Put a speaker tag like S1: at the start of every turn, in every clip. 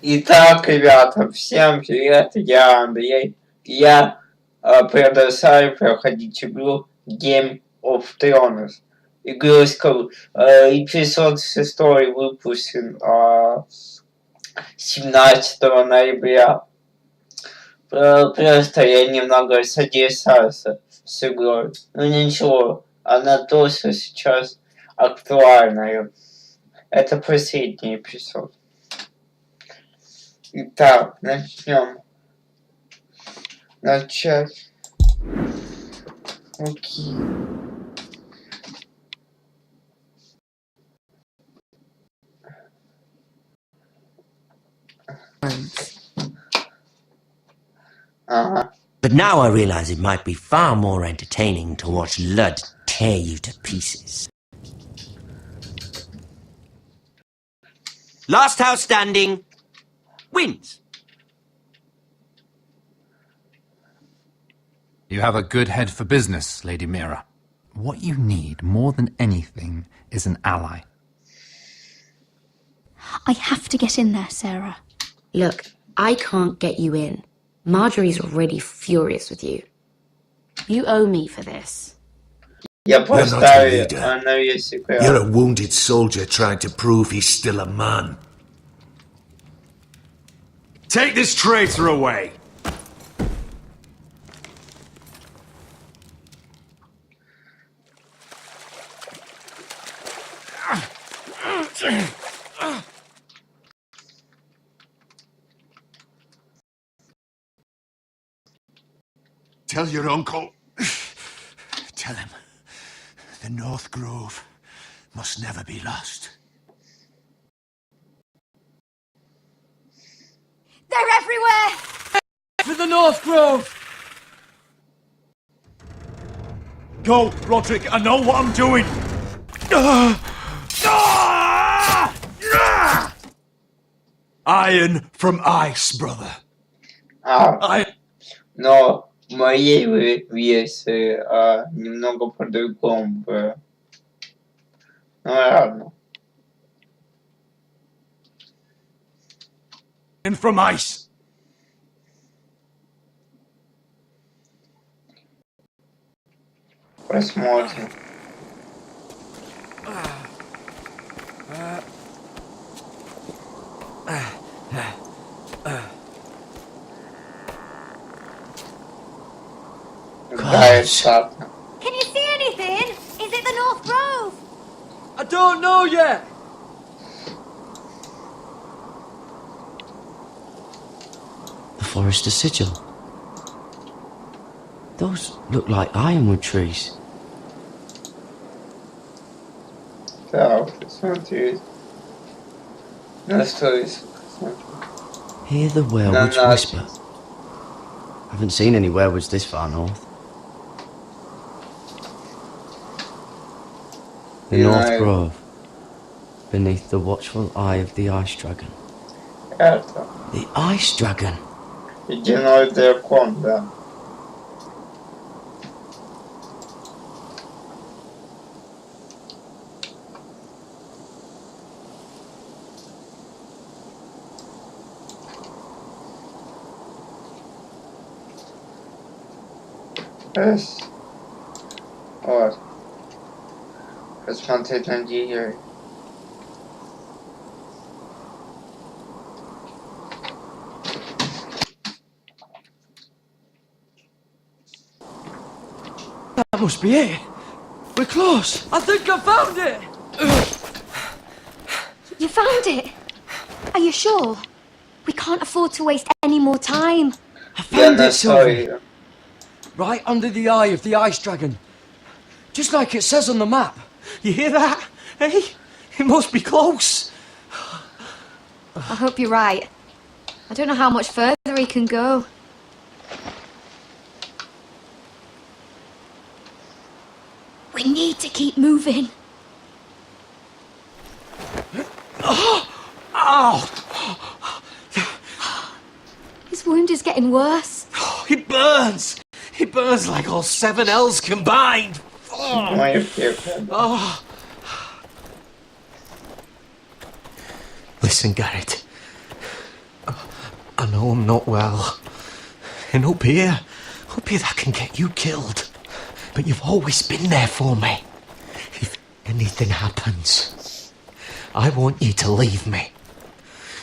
S1: Итак, ребята, всем привет, я Андрей. Я продолжаю проходить игру Game of Thrones. Игрушка, эпизод 6 выпущен 17 ноября. Просто я немного задержался с игрой. Но ничего, она тоже сейчас актуальная. Это последний эпизод. Итак, начнем. Начать. Окей. Ага.
S2: But now I realize it might be far more entertaining to watch Lud tear you to pieces. Last house standing wins.
S3: You have a good head for business, Lady Mira. What you need more than anything is an ally.
S4: I have to get in there, Sarah.
S5: Look, I can't get you in. Marjorie's already furious with you. You owe me for this.
S1: Я поставил, она есть секрет.
S6: You're a wounded soldier trying to prove he's still a man.
S7: Take this traitor away! Tell your uncle.
S6: Tell him the North Grove must never be lost.
S4: They're everywhere!
S7: For the North Grove! Go, Roderick, I know what I'm doing! Iron from ice, brother.
S1: Но в моей версии немного по-другому было. Ну ладно.
S7: And from ice.
S1: Посмотрим.
S4: Can you see anything? Is it the North Grove?
S7: I don't know yet.
S2: The Forester Sigil. Those look like ironwood trees.
S1: Так, посмотреть. Настроить.
S2: Hear the werewolves whisper. Haven't seen any werewolves this far north. The North Grove, beneath the watchful eye of the Ice Dragon.
S1: Это.
S2: The Ice Dragon?
S1: Ледяной дракон, да. Вот. Посмотреть на деревья.
S7: That must be it. We're close. I think I found it.
S4: You found it? Are you sure? We can't afford to waste any more time.
S7: I found it, Sylvie. Right under the eye of the Ice Dragon. Just like it says on the map. You hear that? Hey? It must be close.
S4: I hope you're right. I don't know how much further he can go. We need to keep moving.
S7: Ow!
S4: His wound is getting worse.
S7: It burns! It burns like all 7 L's combined! Oh.
S6: Listen, Garrett.
S7: know I'm not well. And up here that can get you killed. But you've always been there for me. If anything happens, I want you to leave me.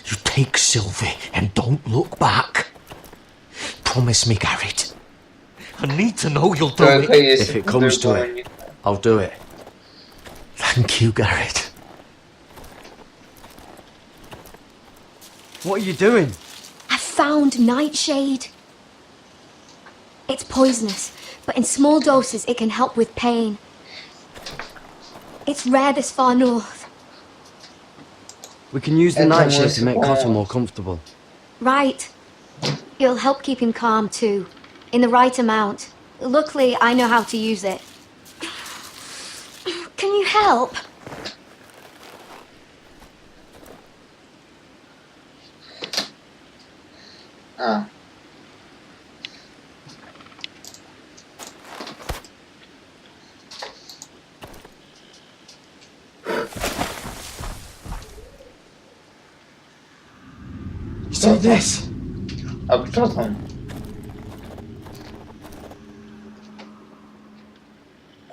S7: You take Sylvie and don't look back. Promise me, Garrett. I need to know you'll do
S1: Только
S7: it.
S1: если
S2: If it comes to
S1: по-другому
S2: it, I'll do it.
S7: Thank you, Garrett.
S2: What are you doing?
S4: I found nightshade. It's poisonous, but in small doses it can help with pain. It's rare this far north.
S2: We can use the
S1: Это
S2: nightshade
S1: мой
S2: to make
S1: способ.
S2: Cotton more comfortable.
S4: Right. It'll help keep him calm too, in the right amount. Luckily, I know how to use it. Can you help?
S1: А.
S7: See this?
S1: А кто там?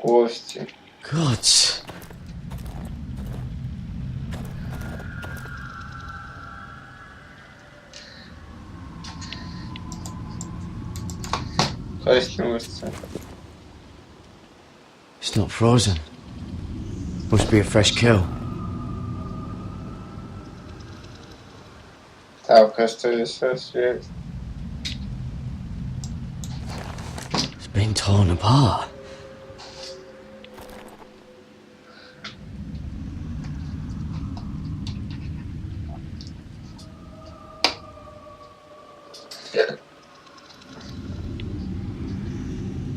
S1: Кости.
S2: Gods.
S1: Коснуться.
S2: It's not frozen. Must be a fresh kill.
S1: Так, остается свет.
S2: It's been torn apart.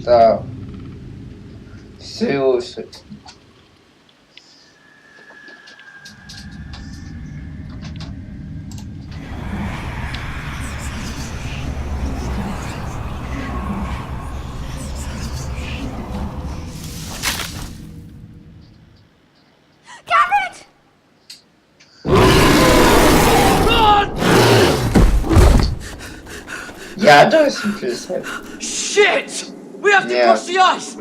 S1: Так. Слушай.
S4: Garrett!
S1: Я должен писать.
S7: Shit! We have to
S1: Yeah.
S7: cross the ice!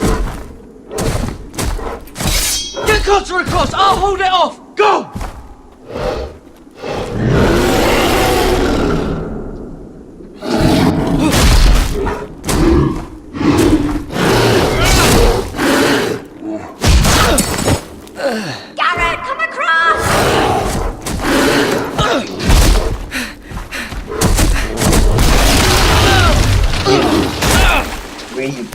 S7: Get Cotter across! I'll hold it off! Go!
S4: Garrett, come across!
S1: Выйди.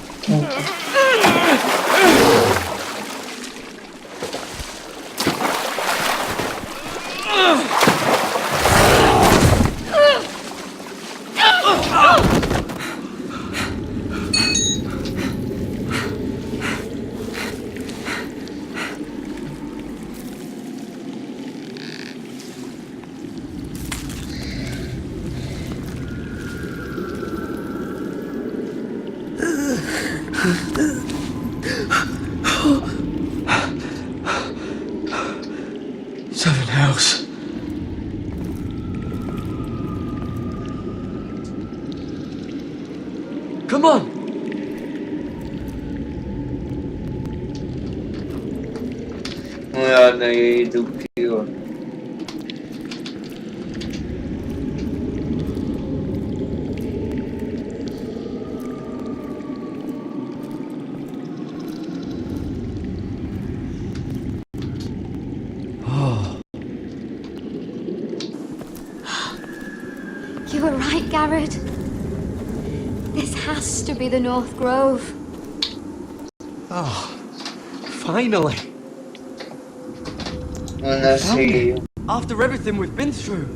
S7: Seven Hells. Come on!
S1: Ну ладно, я иду вперед.
S4: You were right, Garrett. This has to be the North Grove.
S7: Finally!
S1: Мы нашли ее.
S7: After everything we've been through,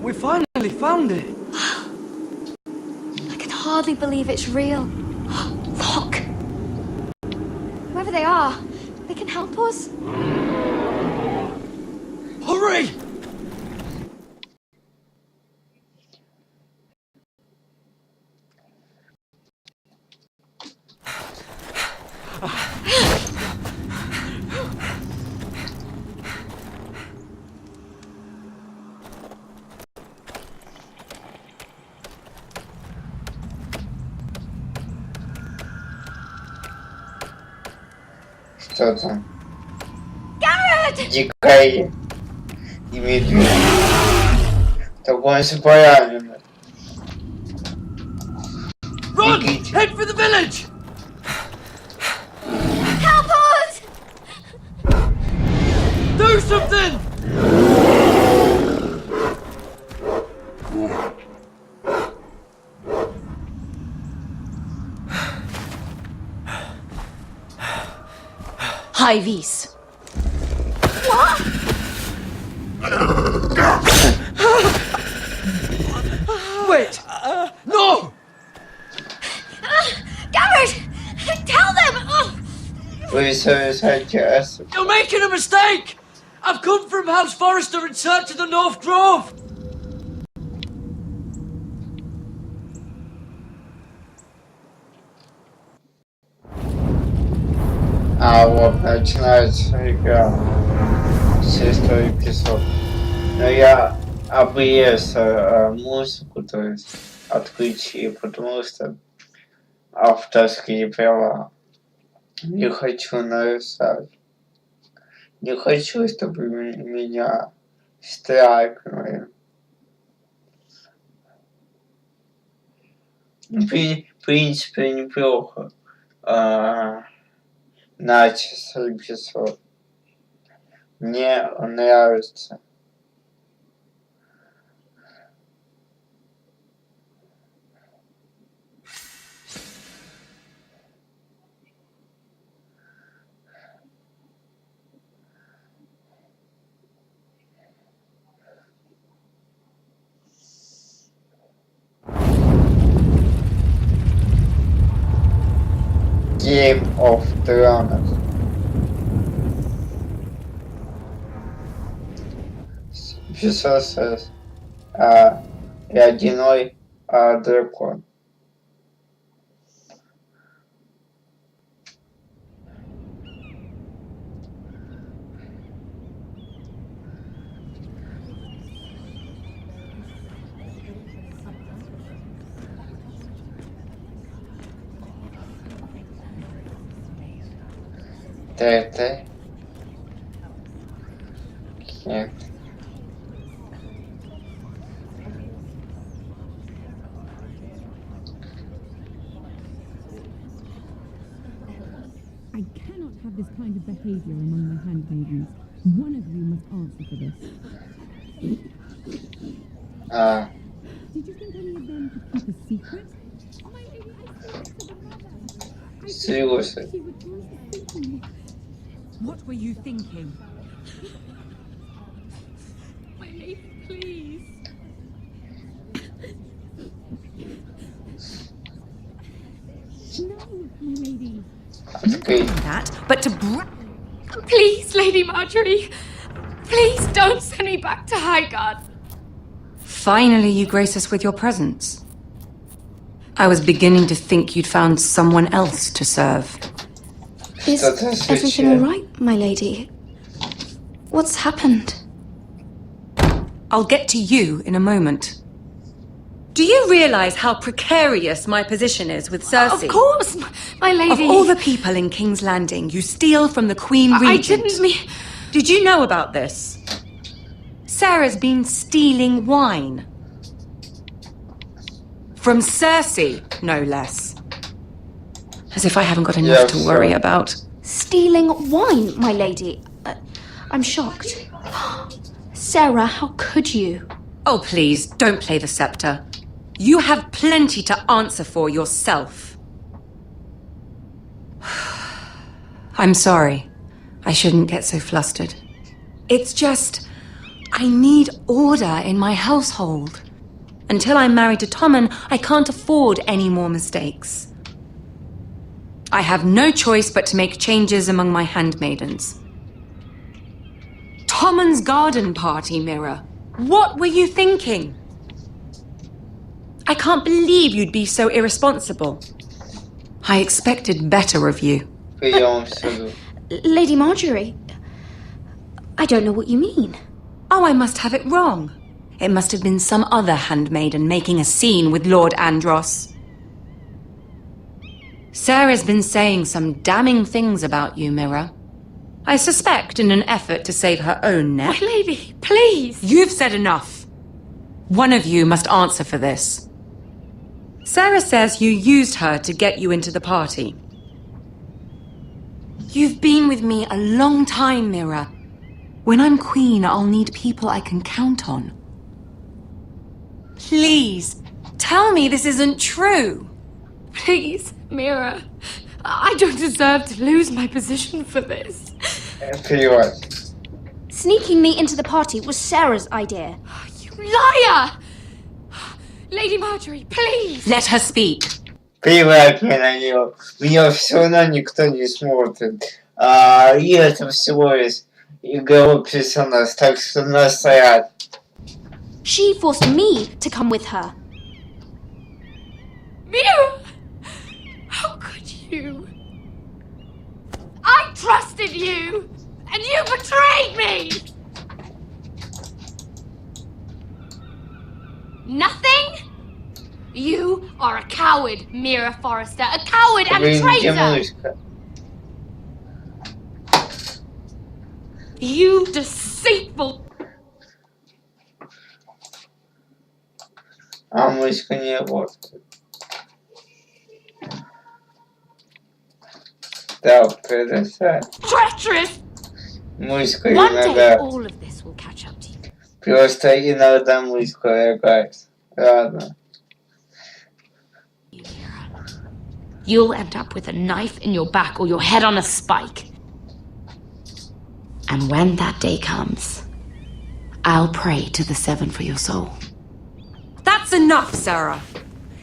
S7: we finally found it.
S4: I can hardly believe it's real. Look! Whoever they are, they can help us.
S7: Hurry!
S1: Кто там?
S4: Garrett!
S1: Дикари и медведь. Так он же поранен.
S7: Run!
S1: Бегите.
S7: Head for the village!
S4: Help us!
S7: Do something!
S5: High vis.
S7: Wait! No!
S4: Garrett! Tell them! Oh.
S1: Вы совершаете ошибку.
S7: You're making a mistake! I've come from House Forrester in search of the North Grove!
S1: А вот начинается игра. 6-й эпизод. Но я обрез музыку, то есть отключи, потому что авторские права. Не хочу нарушать. Не хочу, чтобы меня страйкнули. В принципе, неплохо. Начался эпизод. Мне он нравится. Game of Thrones. Эпизод Ледяной дракон. ТТ. Нет.
S8: I cannot have this kind of behavior among my handmaidens. One of you must answer for this. Did you think any of them could keep a secret? My lady, I said this to the mother. I said she would cause the thinking.
S9: What were you thinking?
S8: My lady, please. No, my lady.
S9: That, but to
S4: Please, Lady Marjorie. Please don't send me back to Highgarden.
S9: Finally, you grace us with your presence. I was beginning to think you'd found someone else to serve.
S4: Is everything all right, my lady? What's happened?
S9: I'll get to you in a moment. Do you realize how precarious my position is with Cersei?
S4: Of course, my lady.
S9: Of all the people in King's Landing, you steal from the Queen Regent.
S4: I didn't mean...
S9: Did you know about this? Sarah's been stealing wine. From Cersei, no less. As if I haven't got enough to worry about.
S4: Stealing wine, my lady? I'm shocked. Sarah, how could you?
S9: Oh, please, don't play the scepter. You have plenty to answer for yourself. I'm sorry. I shouldn't get so flustered. It's just, I need order in my household. Until I'm married to Tommen, I can't afford any more mistakes. I have no choice but to make changes among my handmaidens. Tommen's garden party, Mira. What were you thinking? I can't believe you'd be so irresponsible. I expected better of you.
S4: Lady Marjorie, I don't know what you mean.
S9: Oh, I must have it wrong. It must have been some other handmaiden making a scene with Lord Andros. Sarah's been saying some damning things about you, Mira. I suspect in an effort to save her own neck.
S5: My lady, please!
S9: You've said enough. One of you must answer for this. Sarah says you used her to get you into the party. You've been with me a long time, Mira. When I'm queen, I'll need people I can count on. Please, tell me this isn't true.
S5: Please, Mira. I don't deserve to lose my position for this.
S1: Эпизод.
S4: Sneaking me into the party was Sarah's idea.
S5: You liar! Lady Marjorie, please!
S9: Let her speak.
S1: Плевать мне на нее. Меня все равно никто не смотрит. И это всего лишь игровой персонаж, так что насрать.
S4: She forced me to come with her.
S5: Mira! How could you? I trusted you! And you betrayed me! Nothing? You are a coward, Mira Forrester. A coward and a
S1: Блин, где
S5: traitor!
S1: мышка?
S5: You deceitful...
S1: А мышка не работает. Да, предоставь.
S5: Treacherous!
S1: Мышка
S5: One day
S1: иногда...
S5: all of this will catch up to you.
S1: Просто иногда мышка лагает. Ладно.
S5: You'll end up with a knife in your back or your head on a spike. And when that day comes, I'll pray to the Seven for your soul.
S9: That's enough, Sarah.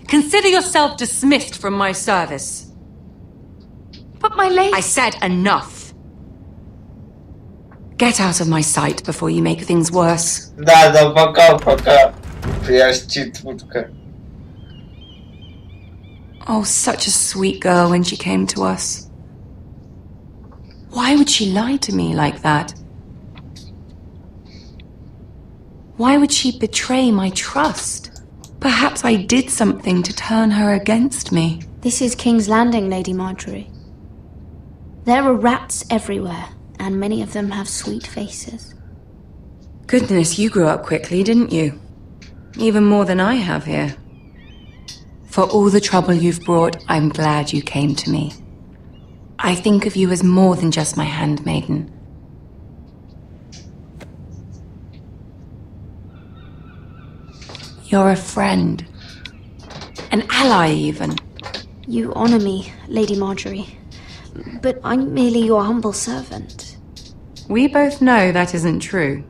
S9: Consider yourself dismissed from my service.
S5: But my lady...
S9: I said enough. Get out of my sight before you make things worse.
S1: Да, пока. Проститутка.
S9: Oh, such a sweet girl when she came to us. Why would she lie to me like that? Why would she betray my trust? Perhaps I did something to turn her against me.
S4: This is King's Landing, Lady Marjorie. There are rats everywhere, and many of them have sweet faces.
S9: Goodness, you grew up quickly, didn't you? Even more than I have here. For all the trouble you've brought, I'm glad you came to me. I think of you as more than just my handmaiden. You're a friend. An ally, even.
S4: You honor me, Lady Marjorie, but I'm merely your humble servant.
S9: We both know that isn't true.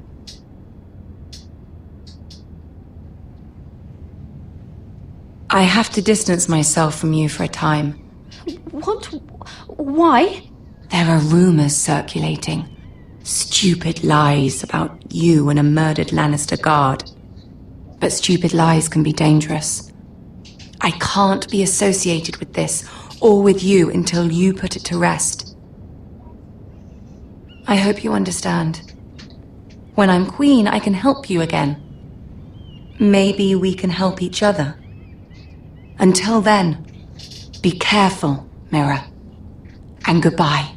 S9: I have to distance myself from you for a time.
S4: What? Why?
S9: There are rumors circulating. Stupid lies about you and a murdered Lannister guard. But stupid lies can be dangerous. I can't be associated with this, or with you, until you put it to rest. I hope you understand. When I'm queen, I can help you again. Maybe we can help each other. Until then, be careful, Mira. And goodbye.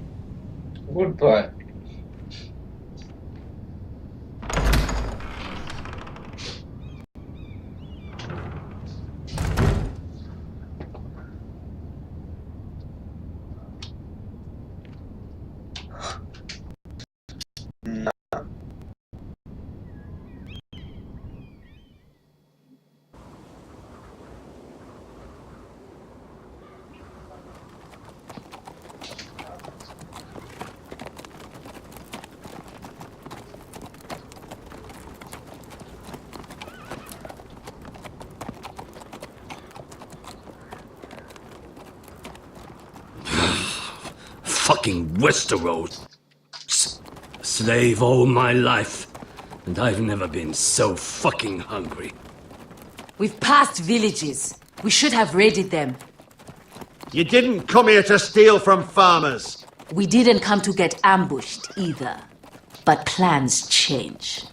S1: Goodbye.
S10: Fucking Westeros. Slave all my life, and I've never been so fucking hungry.
S11: We've passed villages. We should have raided them.
S12: You didn't come here to steal from farmers.
S11: We didn't come to get ambushed either. But plans change.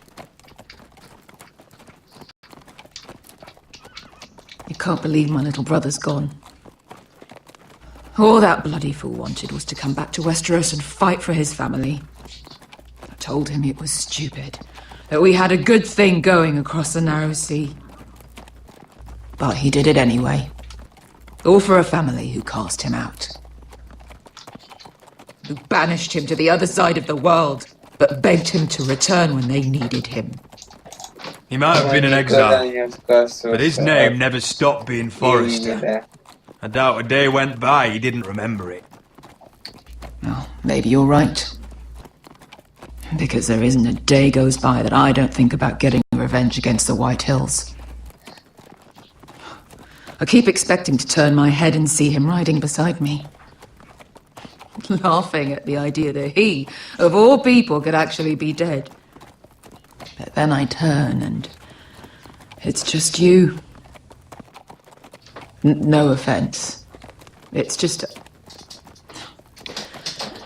S13: I can't believe my little brother's gone. All that bloody fool wanted was to come back to Westeros and fight for his family. told him it was stupid, that we had a good thing going across the narrow sea. But he did it anyway. All for a family who cast him out. Who banished him to the other side of the world, but begged him to return when they needed him.
S14: He might have been in exile, but his name never stopped being Forrester. I doubt a day went by he didn't remember it.
S13: Well, maybe you're right. Because there isn't a day goes by that I don't think about getting revenge against the White Hills. I keep expecting to turn my head and see him riding beside me. Laughing at the idea that he, of all people, could actually be dead. But then I turn and it's just you. No offense. It's just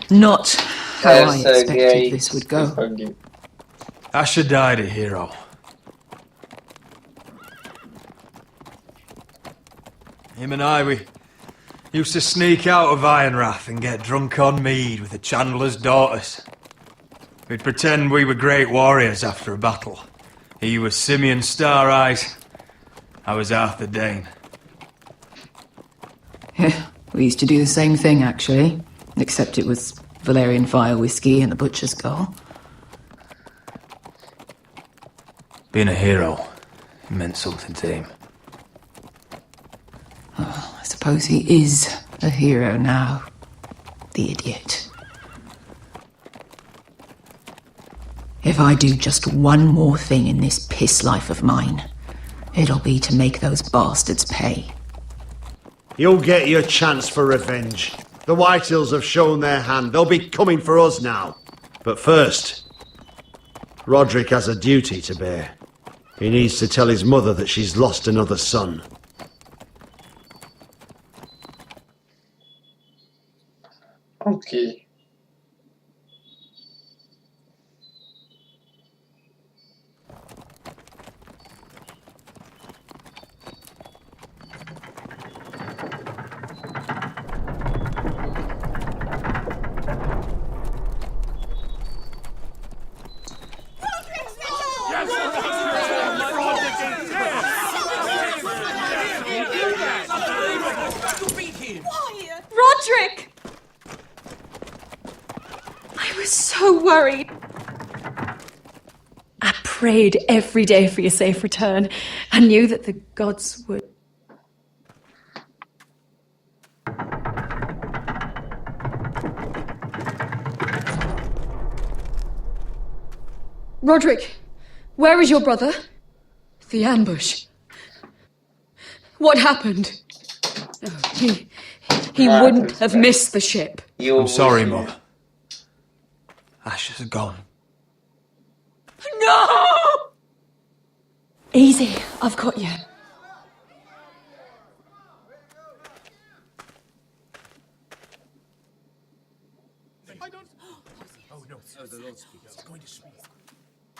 S13: not how I expected this would go.
S14: Asher died a hero. Him and I, we used to sneak out of Ironrath and get drunk on mead with the Chandler's daughters. We'd pretend we were great warriors after a battle. He was Simeon Star Eyes. I was Arthur Dane.
S13: Yeah, we used to do the same thing, actually. Except it was Valerian Fire whiskey and the Butcher's Skull.
S14: Being a hero meant something to him.
S13: Oh, I suppose he is a hero now. The idiot. If I do just one more thing in this piss life of mine, it'll be to make those bastards pay.
S12: You'll get your chance for revenge. The Whitehills have shown their hand. They'll be coming for us now. But first, Roderick has a duty to bear. He needs to tell his mother that she's lost another son.
S1: Okay.
S9: Roderick! I was so worried. I prayed every day for your safe return. I knew that the gods would. Roderick, where is your brother? The ambush. What happened? Oh, he wouldn't have missed the ship.
S14: I'm sorry, Mum. Asher's gone.
S9: No! Easy, I've got you.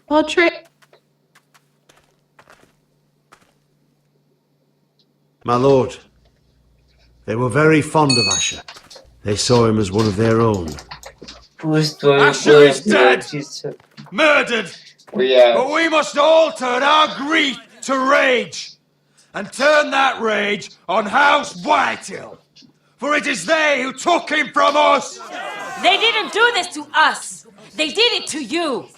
S9: Roderick.
S12: My lord, they were very fond of Asher. They saw him as one of their own.
S14: Asher is dead! Murdered! But we must all turn our grief to rage, and turn that rage on House Whitehill. For it is they who took him from us!
S11: They didn't do this to us! They did it to you!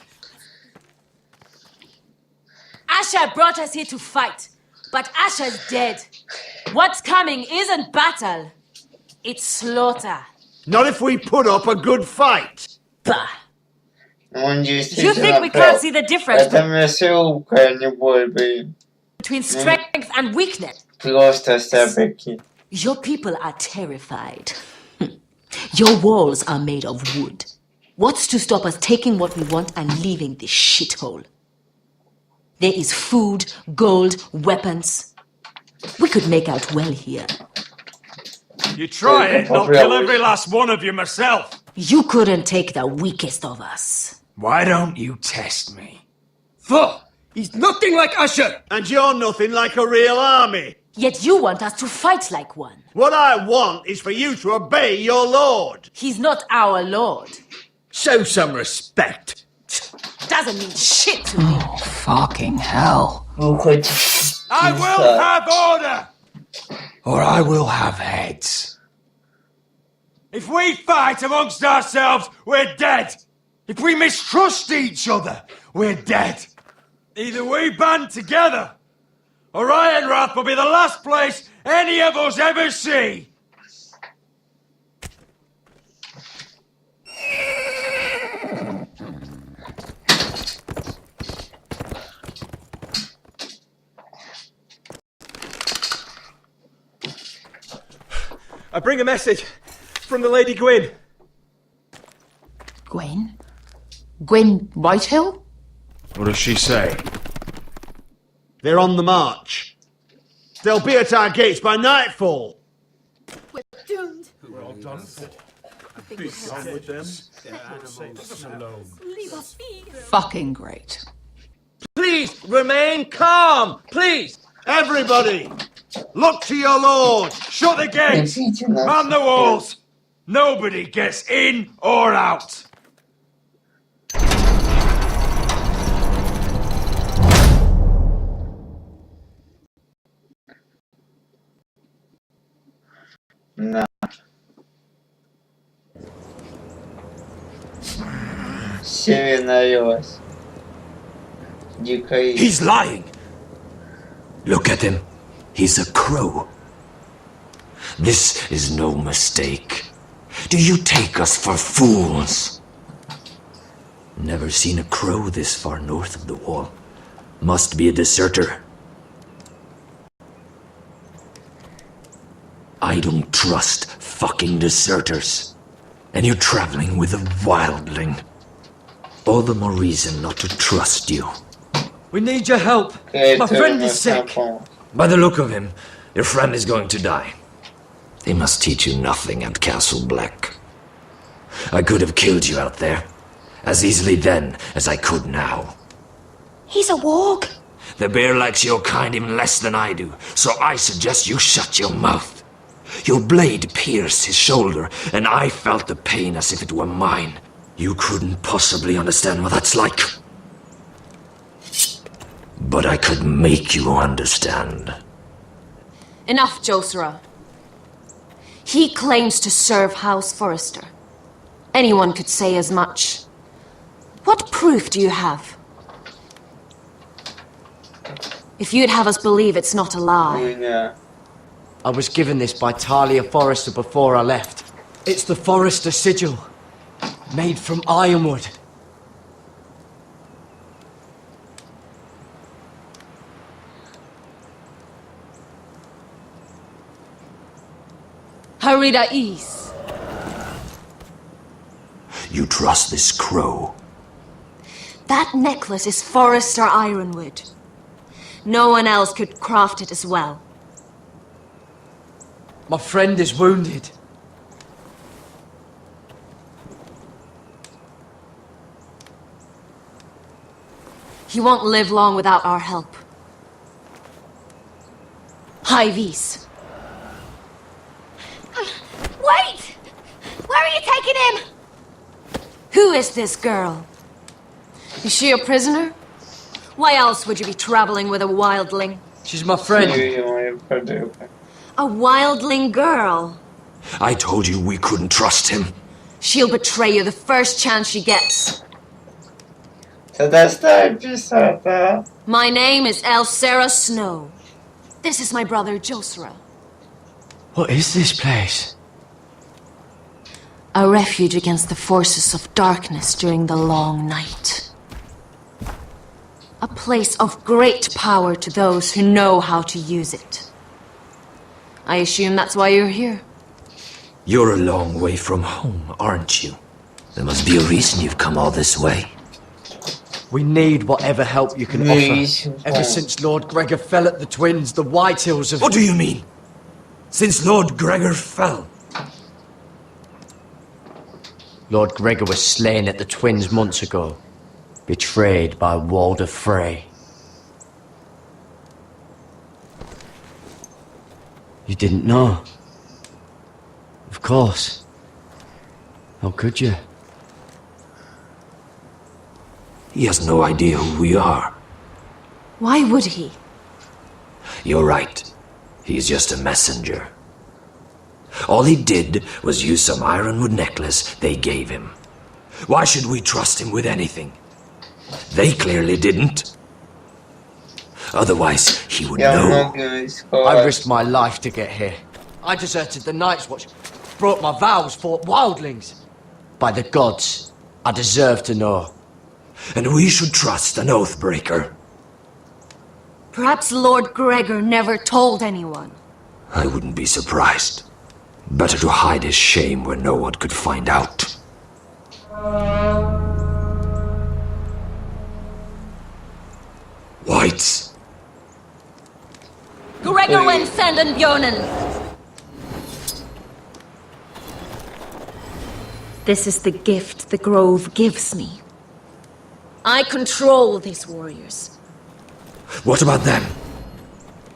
S11: Asher brought us here to fight, but Asher's dead. What's coming isn't battle, it's slaughter.
S12: Not if we put up a good fight.
S11: Bah!
S1: You
S11: think we can't see the difference between strength and weakness? Your people are terrified. Your walls are made of wood. What's to stop us taking what we want and leaving this shithole? There is food, gold, weapons. We could make out well here.
S14: You try it, and I'll kill every last one of you myself.
S11: You couldn't take the weakest of us.
S14: Why don't you test me? For he's nothing like Asher.
S12: And you're nothing like a real army.
S11: Yet you want us to fight like one.
S12: What I want is for you to obey your lord.
S11: He's not our lord.
S10: Show some respect.
S11: doesn't mean shit to me.
S13: Oh, fucking hell.
S14: I will have order! Or I will have heads. If we fight amongst ourselves, we're dead. If we mistrust each other, we're dead. Either we band together, or Ironrath will be the last place any of us ever see.
S7: I bring a message from the Lady Gwyn.
S13: Gwyn? Gwyn Whitehill?
S12: What does she say? They're on the march. They'll be at our gates by nightfall.
S8: We're doomed.
S6: We're all done for.
S8: Be
S6: done with them.
S8: Leave us be.
S13: Fucking great.
S7: Please remain calm, please.
S12: Everybody, look to your lord.
S14: Shut the gates. Man the walls. Nobody gets in or out.
S1: На. Северная Дикая.
S10: He's lying. Look at him. He's a crow. This is no mistake. Do you take us for fools? Never seen a crow this far north of the wall. Must be a deserter. I don't trust fucking deserters. And you're traveling with a wildling. All the more reason not to trust you.
S7: We need your help. My friend is sick.
S10: By the look of him, your friend is going to die. They must teach you nothing at Castle Black. I could have killed you out there, as easily then as I could now.
S4: He's a warg.
S10: The bear likes your kind even less than I do, so I suggest you shut your mouth. Your blade pierced his shoulder, and I felt the pain as if it were mine. You couldn't possibly understand what that's like. But I could make you understand.
S5: Enough, Josera. He claims to serve House Forrester. Anyone could say as much. What proof do you have? If you'd have us believe it's not a lie.
S2: I was given this by Talia Forrester before I left.
S7: It's the Forrester sigil, made from ironwood.
S5: Harida East.
S10: You trust this crow?
S5: That necklace is Forrester ironwood. No one else could craft it as well.
S7: My friend is wounded.
S5: He won't live long without our help. Hyvis.
S4: Wait! Where are you taking him?
S5: Who is this girl? Is she a prisoner? Why else would you be traveling with a wildling?
S7: She's my friend.
S5: A wildling girl?
S10: I told you we couldn't trust him.
S5: She'll betray you the first chance she gets. My name is Elsera Snow. This is my brother Josera.
S2: What is this place?
S5: A refuge against the forces of darkness during the long night. A place of great power to those who know how to use it. I assume that's why you're here.
S10: You're a long way from home, aren't you? There must be a reason you've come all this way.
S2: We need whatever help you can offer.
S7: Ever since Lord Gregor fell at the Twins, the Whitehills have...
S10: What do you mean? Since Lord Gregor fell?
S2: Lord Gregor was slain at the Twins months ago, betrayed by Walder Frey. You didn't know? Of course. How could you?
S10: He has no idea who we are.
S5: Why would he?
S10: You're right. He's just a messenger. All he did was use some ironwood necklace they gave him. Why should we trust him with anything? They clearly didn't. Otherwise, he would know.
S7: I risked my life to get here. I deserted the Night's Watch, broke my vows, fought wildlings. By the gods, I deserve to know.
S10: And we should trust an oathbreaker.
S5: Perhaps Lord Gregor never told anyone.
S10: I wouldn't be surprised. Better to hide his shame where no one could find out. Whites.
S5: Gregor went Sanden Björnen. This is the gift the Grove gives me. I control these warriors.
S10: What about them?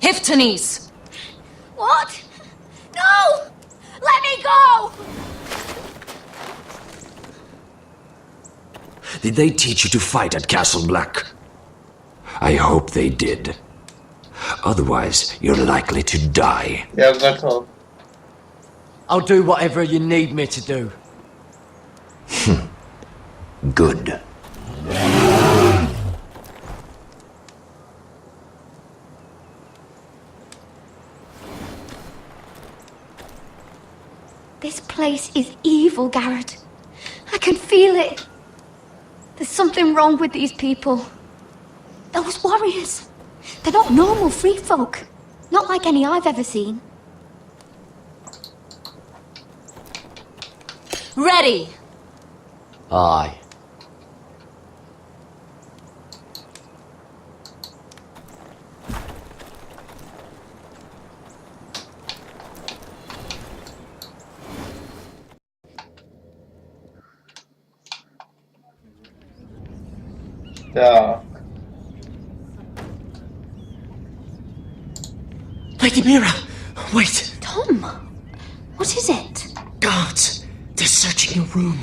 S5: Hiftones!
S4: What? No! Let me go!
S10: Did they teach you to fight at Castle Black? I hope they did. Otherwise, you're likely to die.
S1: Я готов.
S7: I'll do whatever you need me to do.
S10: Good.
S4: This place is evil, Garrett. I can feel it. There's something wrong with these people. Those warriors. They're not normal free folk. Not like any I've ever seen.
S5: Ready!
S7: Aye.
S1: Так.
S7: Lady Mira, wait.
S4: Tom, what is it?
S7: Guards, they're searching your room.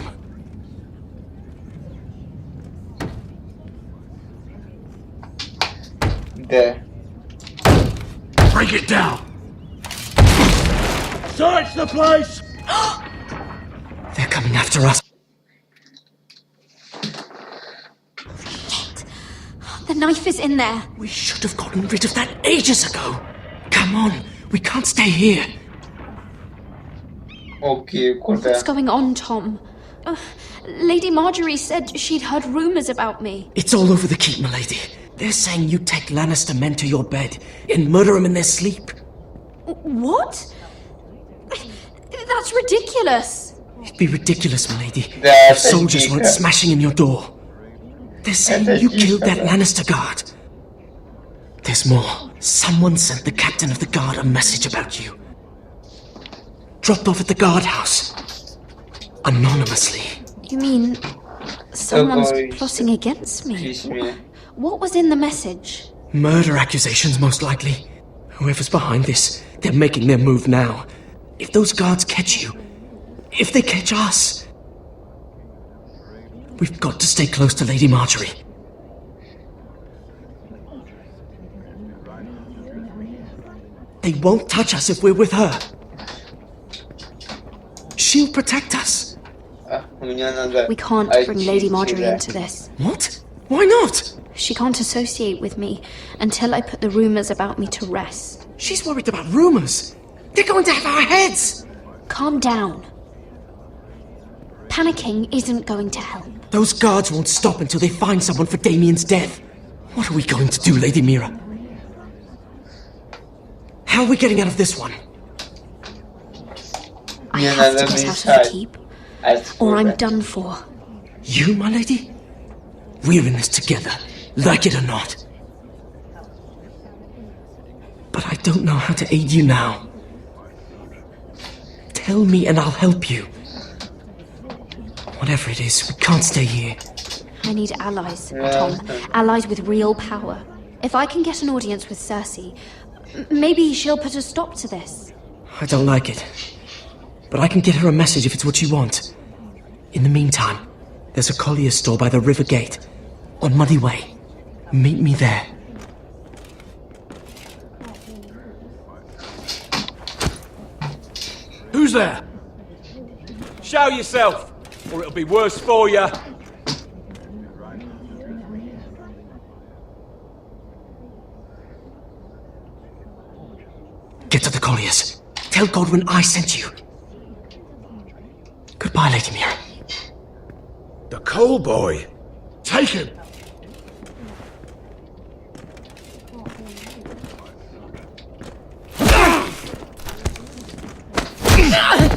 S1: There.
S6: Break it down! Search the place!
S7: They're coming after us.
S4: The knife is in there.
S7: We should have gotten rid of that ages ago. Come on, we can't stay here.
S1: Окей, куда?
S4: What's going on, Tom? Lady Marjorie said she'd heard rumors about me.
S7: It's all over the keep, milady. They're saying you take Lannister men to your bed and murder them in their sleep.
S4: What? That's ridiculous.
S7: It'd be ridiculous, milady,
S1: That's
S7: if soldiers weren't
S1: ridiculous.
S7: smashing in your door. They're saying
S1: That's
S7: you killed that
S1: ridiculous.
S7: Lannister guard. There's more. Someone sent the captain of the guard a message about you. Dropped off at the guardhouse. Anonymously.
S4: You mean someone's
S1: Boys.
S4: plotting against me?
S1: Письме.
S4: What was in the message?
S7: Murder accusations, most likely. Whoever's behind this, they're making their move now. If those guards catch you, if they catch us, we've got to stay close to Lady Marjorie. They won't touch us if we're with her. She'll protect us.
S1: Мне надо...
S4: We can't bring Lady Marjorie into this.
S7: What? Why not?
S4: She can't associate with me until I put the rumors about me to rest.
S7: She's worried about rumors. They're going to have our heads.
S4: Calm down. Panicking isn't going to help.
S7: Those guards won't stop until they find someone for Damien's death. What are we going to do, Lady Mira? How are we getting out of this one?
S4: I
S1: Мне
S4: have
S1: надо
S4: to get out of
S1: бежать.
S4: the keep, or I'm done for.
S7: You, my lady? We're in this together, like it or not. But I don't know how to aid you now. Tell me and I'll help you. Whatever it is, we can't stay here.
S4: I need allies, Tom. Allies with real power. If I can get an audience with Cersei, maybe she'll put a stop to this.
S7: I don't like it. But I can get her a message if it's what you want. In the meantime, there's a collier's store by the river gate. On Muddy Way. Meet me there.
S15: Who's there? Show yourself, or it'll be worse for you.
S7: Get to the colliers. Tell Godwin I sent you. Goodbye, Lady Mira.
S6: The coal boy. Take him.
S1: Финал.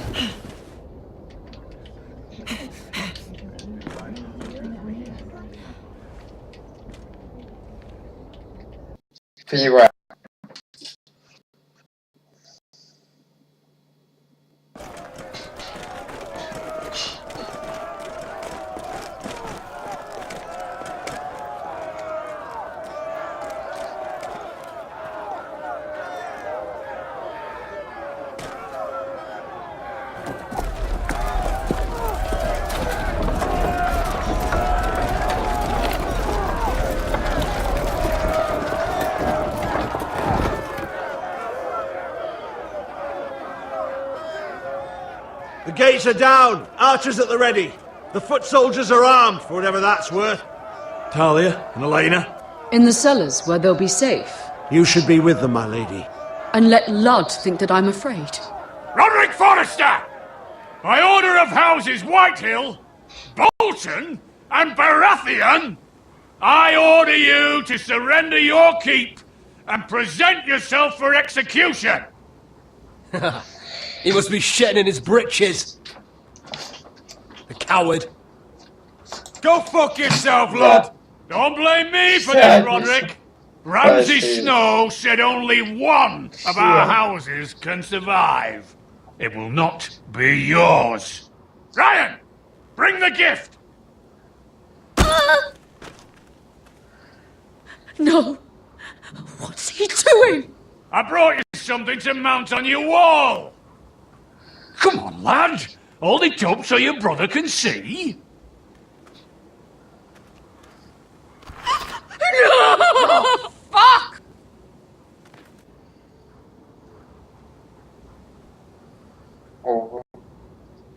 S12: The gates are down. Archers at the ready. The foot soldiers are armed, for whatever that's worth.
S15: Talia and Elena?
S16: In the cellars, where they'll be safe.
S12: You should be with them, my lady.
S16: And let Ludd think that I'm afraid.
S6: Roderick Forrester! By order of Houses Whitehill, Bolton, and Baratheon, I order you to surrender your keep and present yourself for execution.
S15: He must be shitting in his britches. The coward.
S6: Go fuck yourself, lad. Don't blame me for this, Roderick. Ramsay Snow said only one of our houses can survive. It will not be yours. Ryan, bring the gift.
S16: No. What's he doing?
S6: I brought you something to mount on your wall. Come on, lad. Hold it up so your brother can see.
S16: No! Fuck!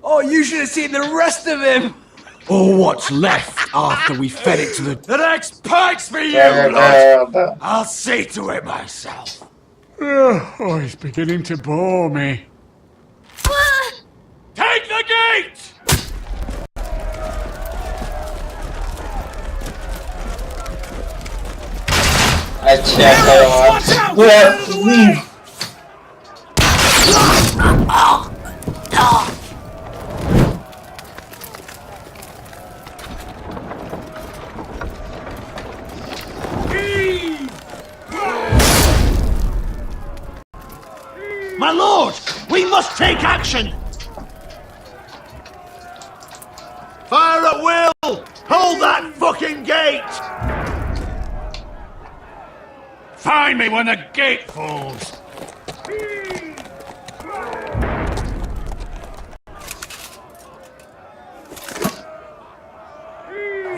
S14: Oh, you should have seen the rest of him!
S15: Or what's left after we fed it to the...
S6: The next pike's for you, lad. I'll see to it myself. Oh, he's beginning to bore me. Take the gate!
S1: I checked it out.
S12: My lord, we must take action! Fire at will! Hold that fucking gate!
S6: Find me when the gate falls.
S15: We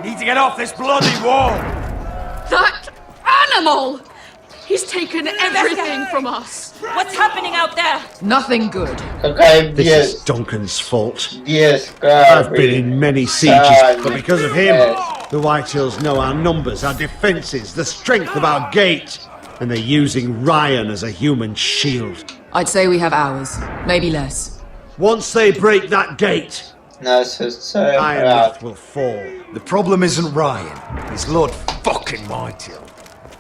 S15: need to get off this bloody wall!
S16: That animal! He's taken everything from us.
S17: What's happening out there?
S13: Nothing good.
S12: This is Duncan's fault. I've been in many sieges, but because of him, the Whitehills know our numbers, our defences, the strength of our gate, and they're using Ryan as a human shield.
S13: I'd say we have hours, maybe less.
S12: Once they break that gate, Ironrath will fall.
S14: The problem isn't Ryan, it's Lord fucking Whitehill.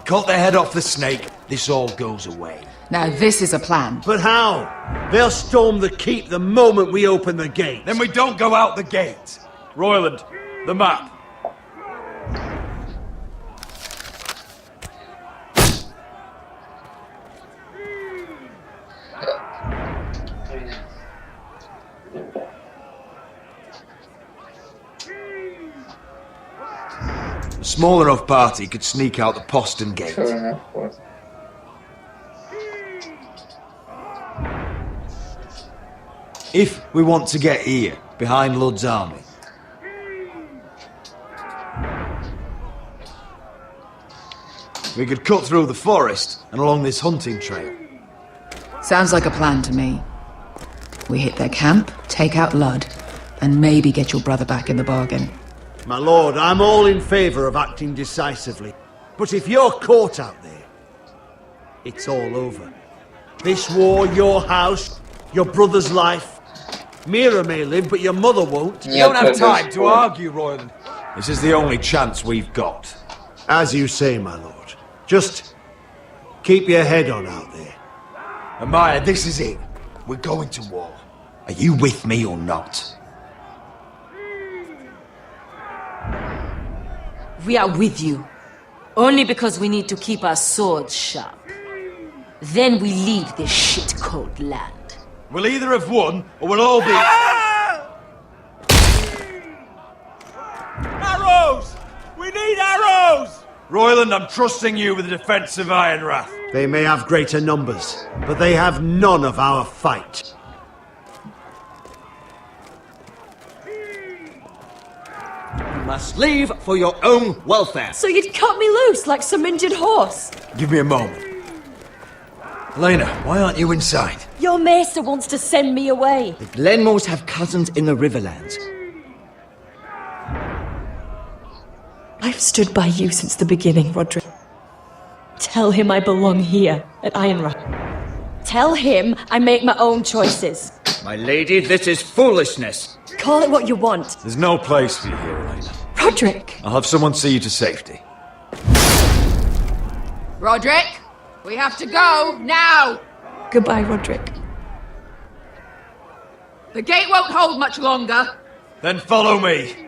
S14: Cut the head off the snake, this all goes away.
S13: Now this is a plan.
S12: But how? They'll storm the keep the moment we open the gate.
S14: Then we don't go out the gate.
S15: Royland, the map.
S14: A small enough party could sneak out the postern gate. If we want to get here, behind Ludd's army. We could cut through the forest and along this hunting trail.
S13: Sounds like a plan to me. We hit their camp, take out Ludd, and maybe get your brother back in the bargain.
S12: My lord, I'm all in favour of acting decisively. But if you're caught out there, it's all over. This war, your house, your brother's life. Mira may live, but your mother won't.
S14: We don't have time to argue, Royland. This is the only chance we've got.
S12: As you say, my lord. Just keep your head on out there.
S14: Amaya, this is it. We're going to war. Are you with me or not?
S11: We are with you. Only because we need to keep our swords sharp. Then we leave this shit-cold land.
S14: We'll either have won, or we'll all be... Arrows! We need arrows! Royland, I'm trusting you with the defense of Ironrath.
S12: They may have greater numbers, but they have none of our fight.
S17: You must leave for your own welfare.
S18: So you'd cut me loose like some injured horse?
S14: Give me a moment. Lena, why aren't you inside?
S18: Your maester wants to send me away.
S17: The Glenmores have cousins in the Riverlands.
S18: I've stood by you since the beginning, Roderick. Tell him I belong here, at Ironrath. Tell him I make my own choices.
S17: My lady, this is foolishness.
S18: Call it what you want.
S14: There's no place for you here, Elena.
S18: Roderick!
S14: I'll have someone see you to safety.
S16: Roderick, we have to go now.
S18: Goodbye, Roderick.
S16: The gate won't hold much longer.
S14: Then follow me.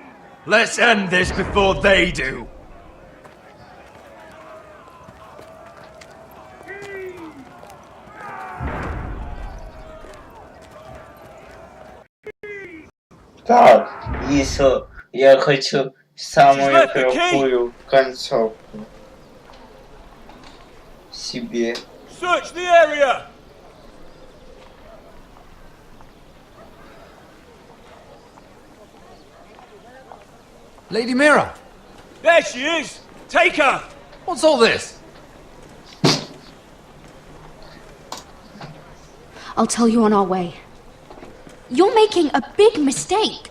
S14: Let's end this before they do.
S1: Так, если я хочу самую плохую концовку себе.
S6: Search the area!
S3: Lady Mira!
S6: There she is! Take her!
S3: What's all this?
S4: I'll tell you on our way. You're making a big mistake.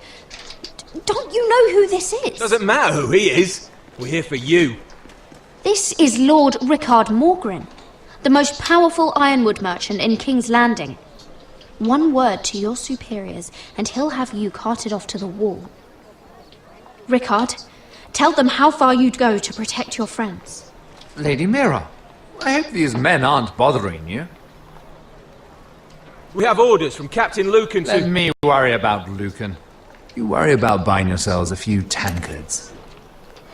S4: Don't you know who this is?
S15: Doesn't matter who he is. We're here for you.
S4: This is Lord Rickard Morgren, the most powerful ironwood merchant in King's Landing. One word to your superiors, and he'll have you carted off to the wall. Rickard, tell them how far you'd go to protect your friends.
S3: Lady Mira, I hope these men aren't bothering you.
S15: We have orders from Captain Lucan to...
S3: Let me worry about Lucan. You worry about buying yourselves a few tankards.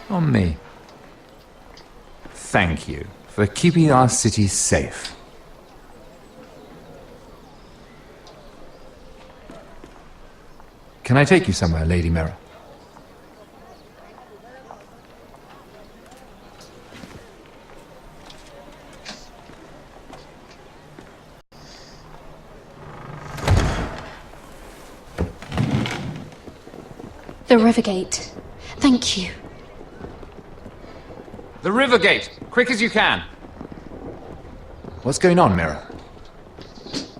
S3: On me. Thank you for keeping our city safe. Can I take you somewhere, Lady Mira?
S4: The Rivergate. Thank you.
S3: The Rivergate! Quick as you can! What's going on, Mira?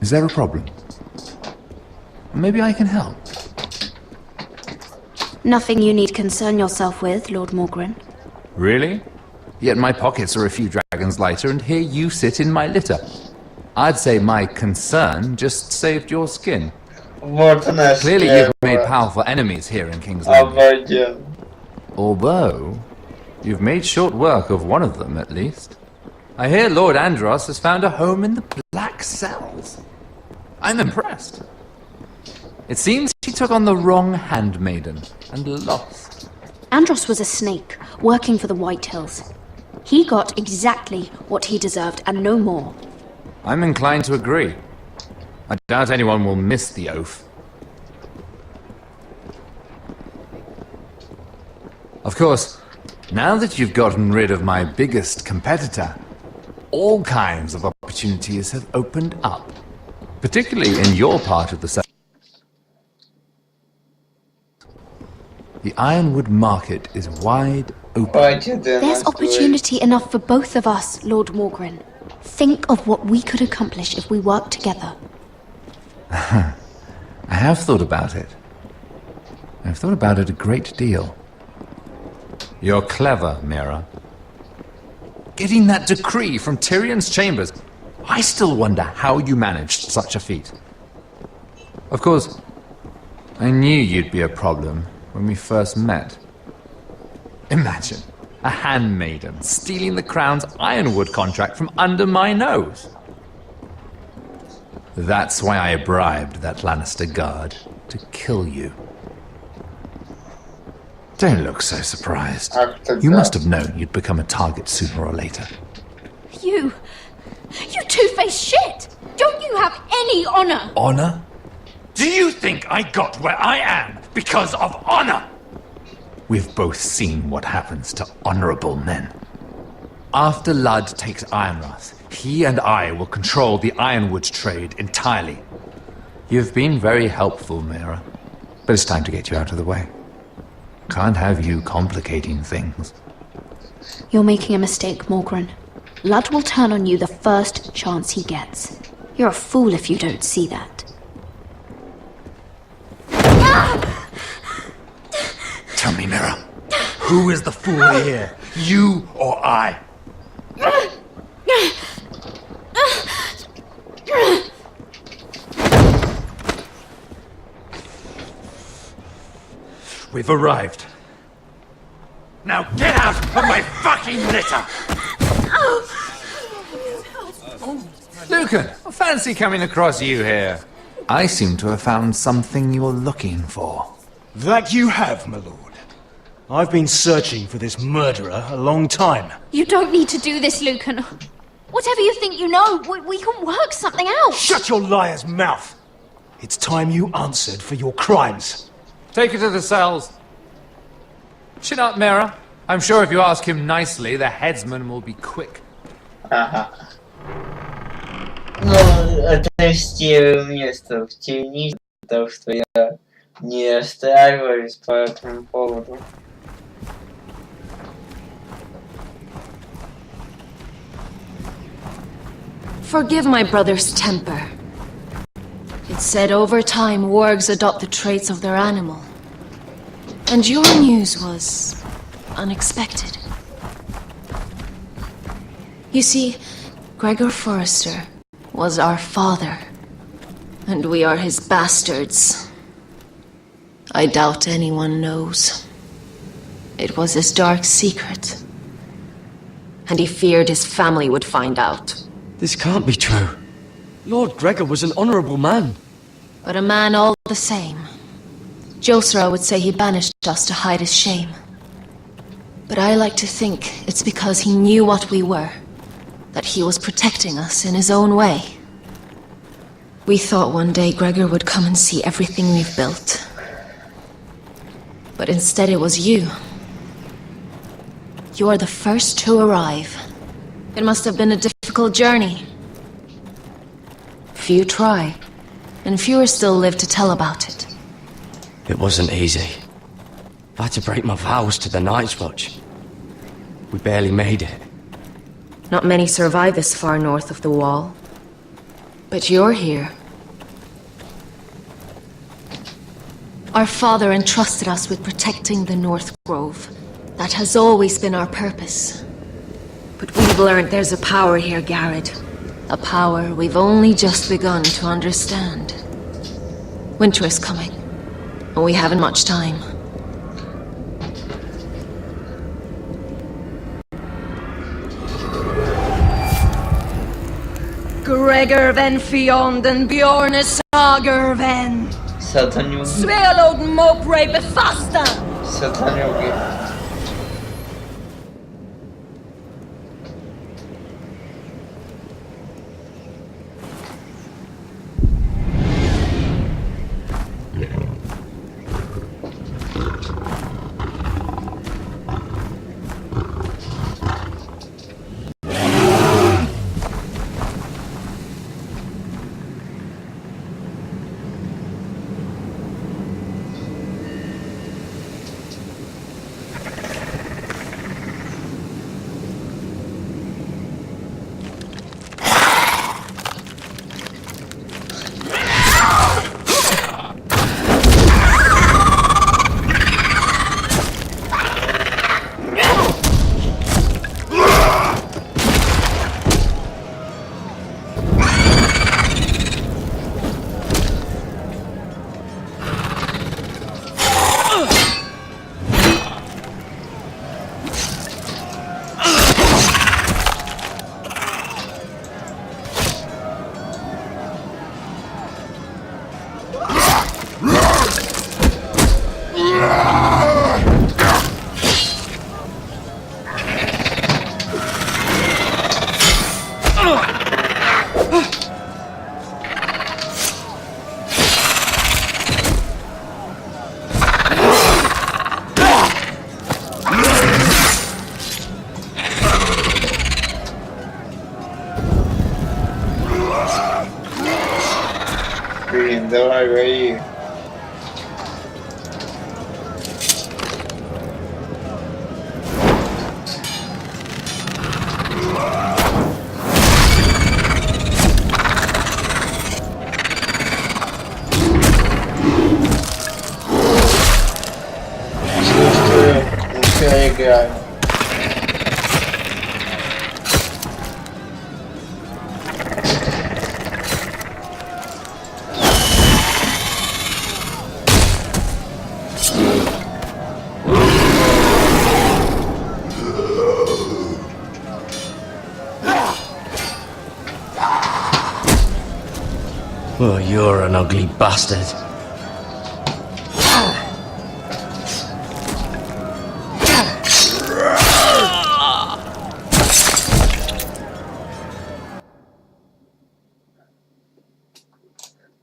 S3: Is there a problem? Maybe I can help.
S4: Nothing you need concern yourself with, Lord Morgren.
S3: Really? Yet my pockets are a few dragons lighter, and here you sit in my litter. I'd say my concern just saved your skin. Clearly you've made powerful enemies here in King's Landing. Although, you've made short work of one of them, at least. I hear Lord Andros has found a home in the Black Cells. I'm impressed. It seems he took on the wrong handmaiden, and lost.
S4: Andros was a snake, working for the White Hills. He got exactly what he deserved, and no more.
S3: I'm inclined to agree. I doubt anyone will miss the oath. Of course, now that you've gotten rid of my biggest competitor, all kinds of opportunities have opened up. Particularly in your part of the The Ironwood market is wide open.
S4: There's opportunity enough for both of us, Lord Morgren. Think of what we could accomplish if we worked together.
S3: I have thought about it. I've thought about it a great deal. You're clever, Mira. Getting that decree from Tyrion's chambers, I still wonder how you managed such a feat. Of course, I knew you'd be a problem when we first met. Imagine a handmaiden stealing the crown's Ironwood contract from under my nose. That's why I bribed that Lannister guard to kill you. Don't look so surprised. You must have known you'd become a target sooner or later.
S4: You two-faced shit! Don't you have any honor?
S3: Honor?
S6: Do you think I got where I am because of honor?
S3: We've both seen what happens to honorable men. After Ludd takes Ironrath, he and I will control the Ironwood trade entirely. You've been very helpful, Mira, but it's time to get you out of the way. Can't have you complicating things.
S4: You're making a mistake, Morgren. Ludd will turn on you the first chance he gets. You're a fool if you don't see that.
S6: Tell me, Mira, who is the fool here? You or I? We've arrived. Now get out of my fucking litter!
S3: Lucan, fancy coming across you here. I seem to have found something you're looking for.
S19: That you have, my lord. I've been searching for this murderer a long time.
S4: You don't need to do this, Lucan. Whatever you think you know, we can work something out.
S19: Shut your liar's mouth! It's time you answered for your crimes.
S3: Take her to the cells. Chin up, Mira. I'm sure if you ask him nicely, the headsman will be quick.
S1: Ну, тестирую место в тени, так что я не расстраиваюсь по этому поводу.
S5: Forgive my brother's temper. It's said over time wargs adopt the traits of their animal. And your news was unexpected. You see, Gregor Forrester was our father, and we are his bastards. I doubt anyone knows. It was his dark secret, and he feared his family would find out.
S7: This can't be true. Lord Gregor was an honourable man.
S5: But a man all the same. Josera would say he banished us to hide his shame. But I like to think it's because he knew what we were, that he was protecting us in his own way. We thought one day Gregor would come and see everything we've built. But instead it was you. You are the first to arrive. It must have been a difficult journey. Few try, and fewer still live to tell about it.
S7: It wasn't easy. I had to break my vows to the Night's Watch. We barely made it.
S5: Not many survive this far north of the Wall. But you're here. Our father entrusted us with protecting the North Grove. That has always been our purpose. But we've learned there's a power here, Garrett. A power we've only just begun to understand. Winter is coming, and we haven't much time.
S11: Gregor ven Fionden Bjorne Sager ven.
S1: Сатанюги.
S11: Svealod Mopre befasta.
S1: Сатанюги. Блин, давай, говори. Еще играем.
S2: Oh, you're an ugly bastard.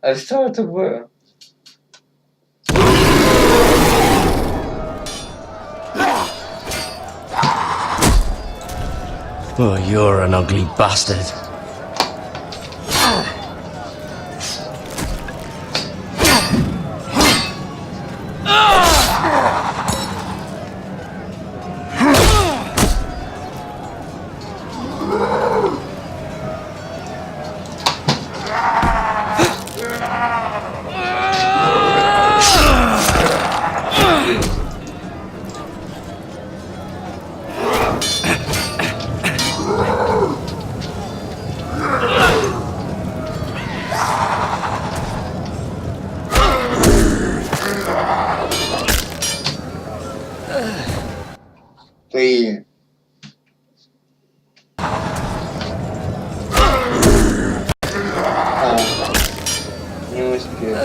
S1: А что это было?
S2: Oh, you're an ugly bastard.
S1: Блин. Не успел.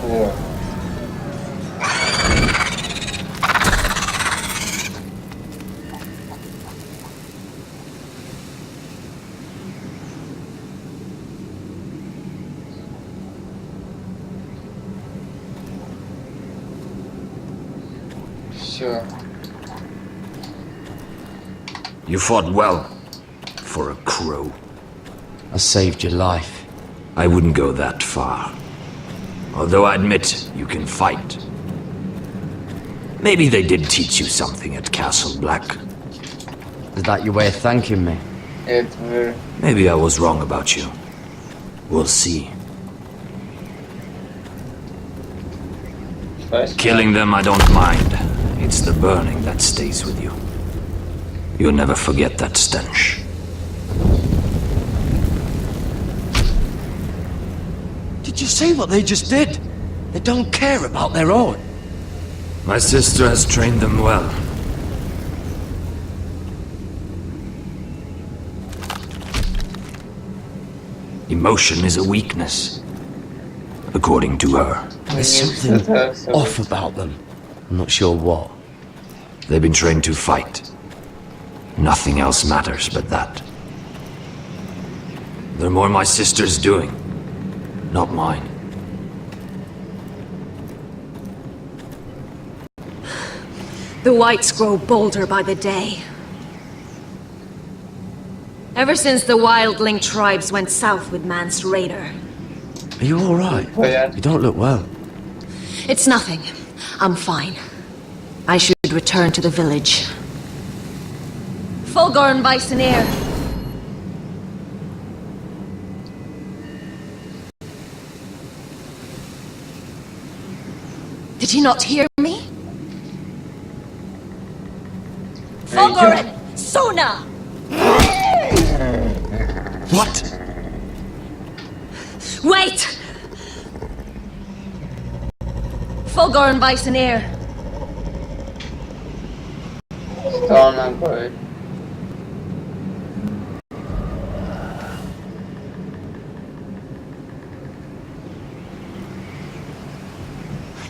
S1: Вот. Все.
S10: You fought well, for a crow.
S2: I saved your life.
S10: I wouldn't go that far. Although I admit you can fight. Maybe they did teach you something at Castle Black.
S2: Is that your way of thanking me?
S10: Maybe I was wrong about you. We'll see. Killing them I don't mind. It's the burning that stays with you. You'll never forget that stench.
S2: Did you see what they just did? They don't care about their own.
S10: My sister has trained them well. Emotion is a weakness, according to her.
S2: There's something off about them. I'm not sure what.
S10: They've been trained to fight. Nothing else matters but that. They're more my sister's doing, not mine.
S5: The whites grow bolder by the day. Ever since the wildling tribes went south with Mance Raider.
S2: Are you alright? You don't look well.
S5: It's nothing. I'm fine. I should return to the village. Fulgorn Bisoneer! Did you not hear me? Fulgorn! Sona!
S2: What?
S5: Wait! Fulgorn Bisoneer.
S1: Что она говорит?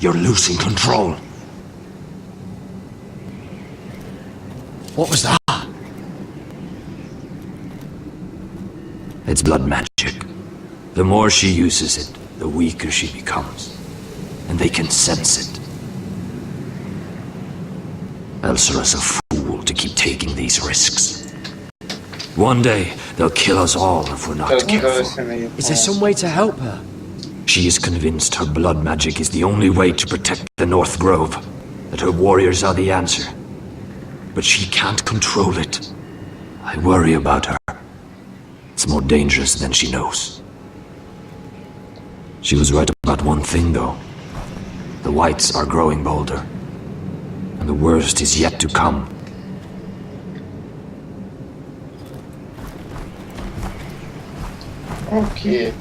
S10: You're losing control.
S2: What was that?
S10: It's blood magic. The more she uses it, the weaker she becomes. And they can sense it. Elsera's a fool to keep taking these risks. One day, they'll kill us all if we're not careful.
S2: Is there some way to help her?
S10: She is convinced her blood magic is the only way to protect the North Grove, that her warriors are the answer. But she can't control it. I worry about her. It's more dangerous than she knows. She was right about one thing, though. The Whites are growing bolder. And the worst is yet to come.
S1: Okay.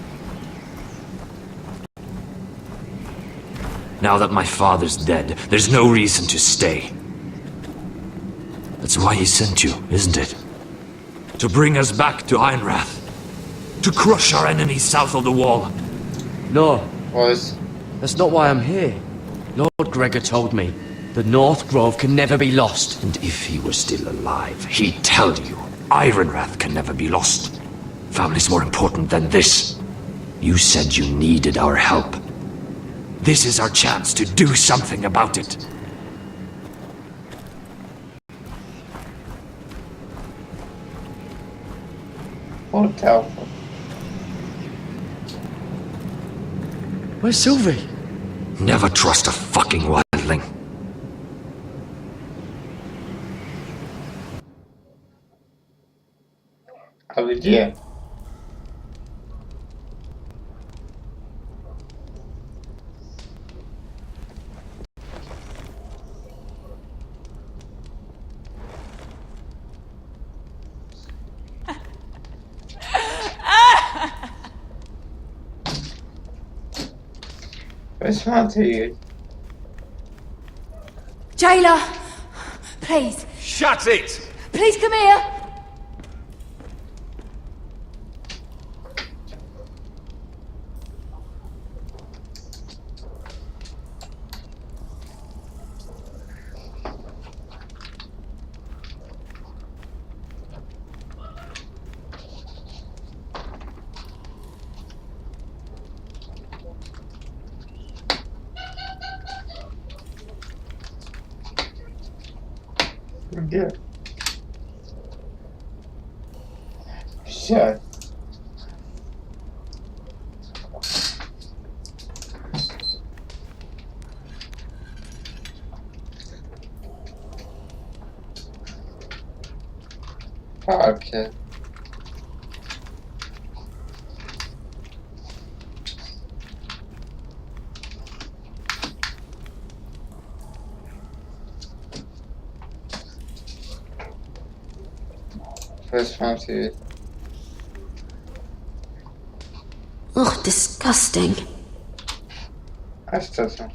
S10: Now that my father's dead, there's no reason to stay. That's why he sent you, isn't it? To bring us back to Ironrath. To crush our enemies south of the wall.
S2: No. That's not why I'm here. Lord Gregor told me the North Grove can never be lost.
S10: And if he were still alive, he'd tell you Ironrath can never be lost. Family's more important than this. You said you needed our help. This is our chance to do something about it.
S1: Hotel.
S2: Where's Sylvie?
S10: Never trust a fucking wildling.
S1: А где? Посмотри.
S4: Jailer, please.
S6: Shut it!
S4: Please come here.
S1: Где? Сейчас. Окей. Посмотри.
S5: Ugh, disgusting.
S1: А что там?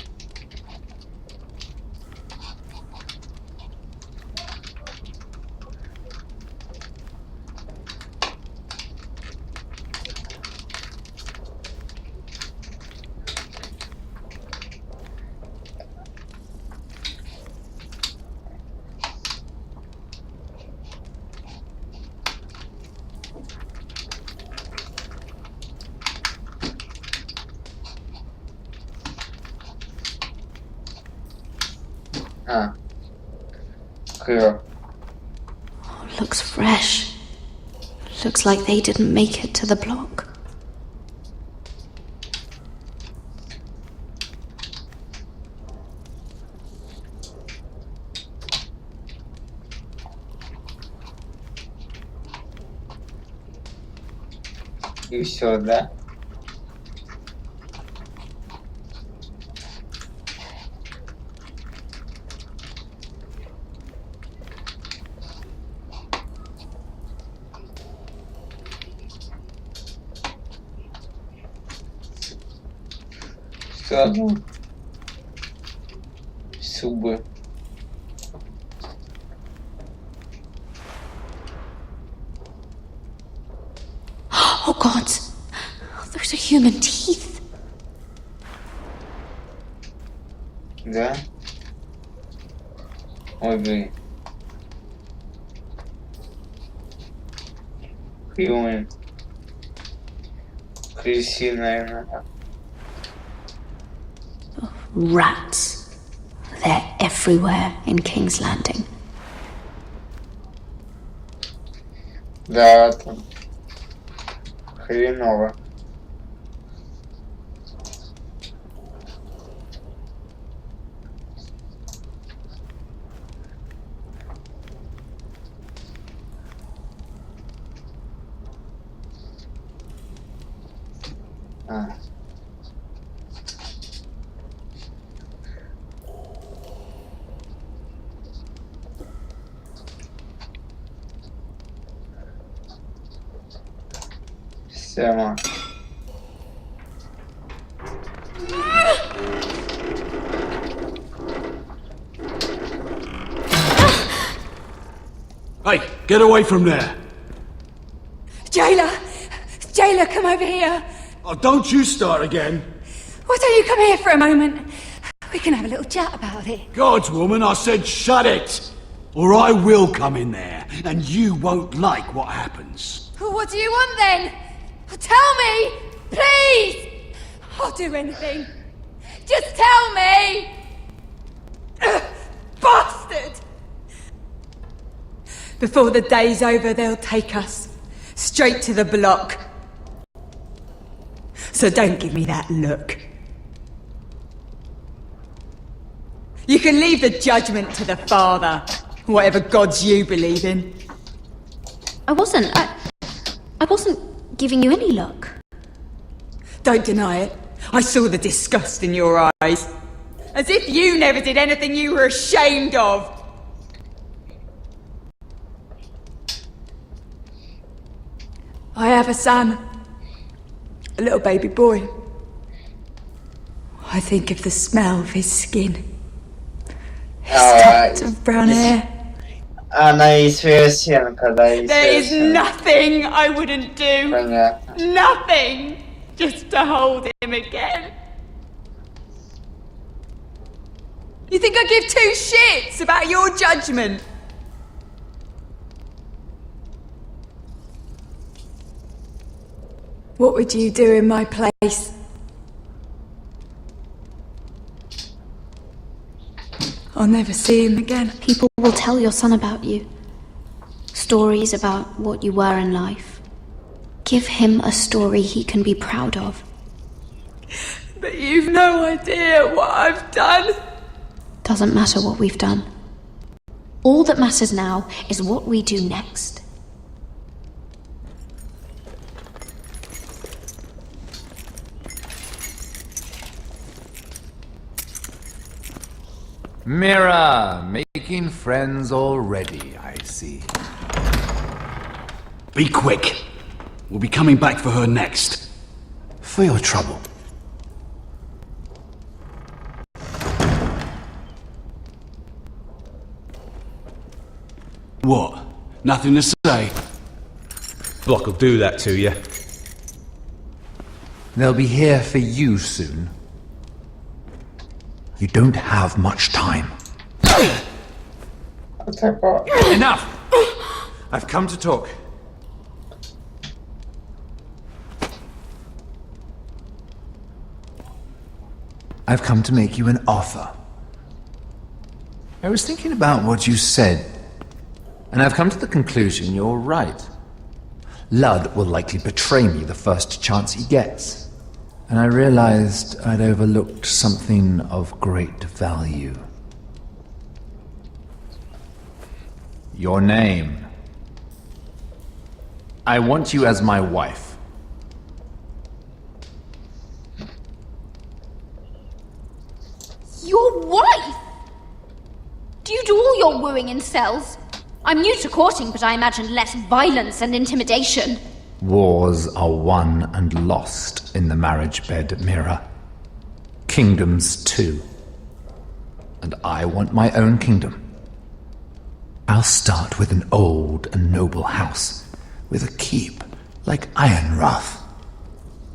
S1: А. Крё.
S5: Looks fresh. Looks like they didn't make it to the block.
S1: И все, да? Сразу зубы.
S5: Oh God! Those are human teeth.
S1: Да? Ой, блин. Крылья. Крысиная нога.
S5: Rats. They're everywhere in King's Landing.
S1: Да, там. Хреново. Сема.
S6: Hey, get away from there!
S9: Jailer! Jailer, come over here!
S6: Oh, don't you start again!
S9: Why don't you come here for a moment? We can have a little chat about it.
S6: God's woman, I said shut it! Or I will come in there, and you won't like what happens.
S9: Well, what do you want then? Tell me! Please! I'll do anything. Just tell me! Bastard! Before the day's over, they'll take us straight to the block. So don't give me that look. You can leave the judgment to the Father, whatever gods you believe in.
S4: I wasn't giving you any luck.
S9: Don't deny it. I saw the disgust in your eyes. As if you never did anything you were ashamed of. I have a son. A little baby boy. I think of the smell of his skin. His tuft of brown hair.
S1: Она и сверсенка, да, и
S9: There is
S1: сверсенка.
S9: nothing I wouldn't do.
S1: Понятно.
S9: Nothing. Just to hold him again. You think I give two shits about your judgment? What would you do in my place? I'll never see him again.
S4: People will tell your son about you. Stories about what you were in life. Give him a story he can be proud of.
S9: But you've no idea what I've done.
S4: Doesn't matter what we've done. All that matters now is what we do next.
S3: Mira, making friends already, I see.
S6: Be quick. We'll be coming back for her next.
S3: For your trouble.
S6: What? Nothing to say?
S19: Block will do that to you.
S3: They'll be here for you soon. You don't have much time.
S19: Enough! I've come to talk.
S3: I've come to make you an offer. I was thinking about what you said, and I've come to the conclusion you're right. Ludd will likely betray me the first chance he gets. And I realized I'd overlooked something of great value. Your name. I want you as my wife.
S4: Your wife? Do you do all your wooing in cells? I'm new to courting, but I imagine less violence and intimidation.
S3: Wars are won and lost in the marriage bed, Mira. Kingdoms too. And I want my own kingdom. I'll start with an old and noble house, with a keep like Ironrath.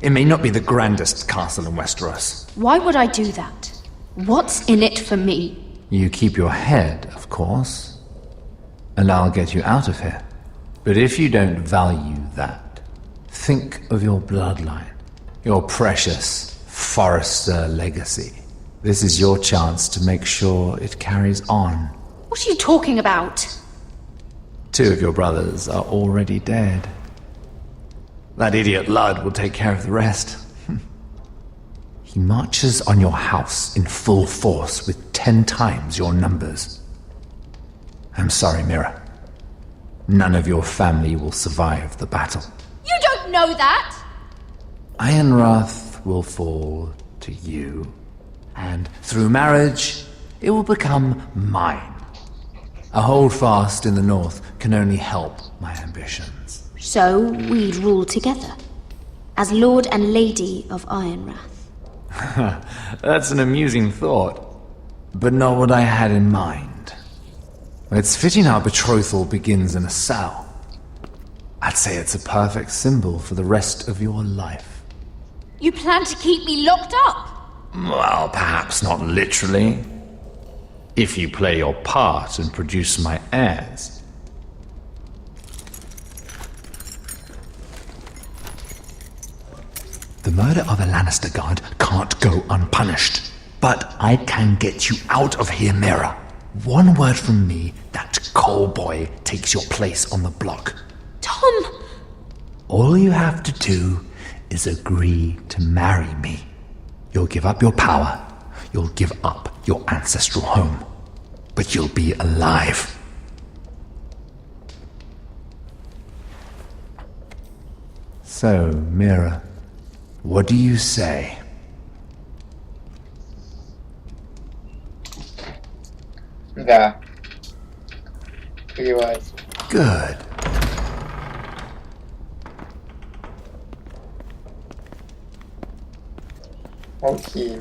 S3: It may not be the grandest castle in Westeros.
S4: Why would I do that? What's in it for me?
S3: You keep your head, of course, and I'll get you out of here. But if you don't value that, think of your bloodline, your precious Forrester legacy. This is your chance to make sure it carries on.
S4: What are you talking about?
S3: 2 of your brothers are already dead. That idiot Lud will take care of the rest. He marches on your house in full force with 10 times your numbers. I'm sorry, Mira. None of your family will survive the battle.
S4: You don't know that!
S3: Ironrath will fall to you, and through marriage, it will become mine. A holdfast in the north can only help my ambitions.
S4: So we'd rule together, as Lord and Lady of Ironrath.
S3: That's an amusing thought, but not what I had in mind. It's fitting our betrothal begins in a cell. I'd say it's a perfect symbol for the rest of your life.
S4: You plan to keep me locked up?
S3: Well, perhaps not literally. If you play your part and produce my heirs. The murder of a Lannister guard can't go unpunished. But I can get you out of here, Mira. One word from me, that coal boy takes your place on the block.
S4: Tom!
S3: All you have to do is agree to marry me. You'll give up your power. You'll give up your ancestral home. But you'll be alive. So, Mira, what do you say?
S1: Да. Плевать.
S3: Good.
S1: Окей.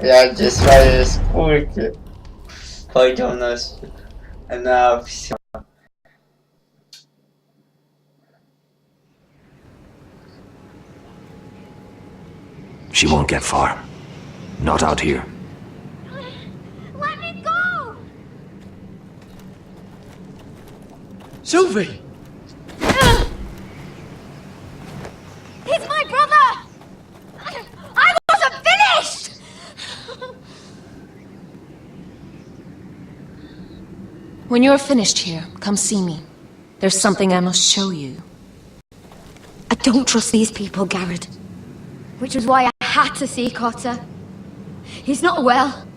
S1: Ради своей скульки пойдем на все.
S10: She won't get far. Not out here.
S4: Let me go!
S15: Sylvie!
S4: He's my brother! I wasn't finished!
S5: When you're finished here, come see me. There's something I must show you.
S4: I don't trust these people, Garrett. Which was why I had to see Cotter. He's not well.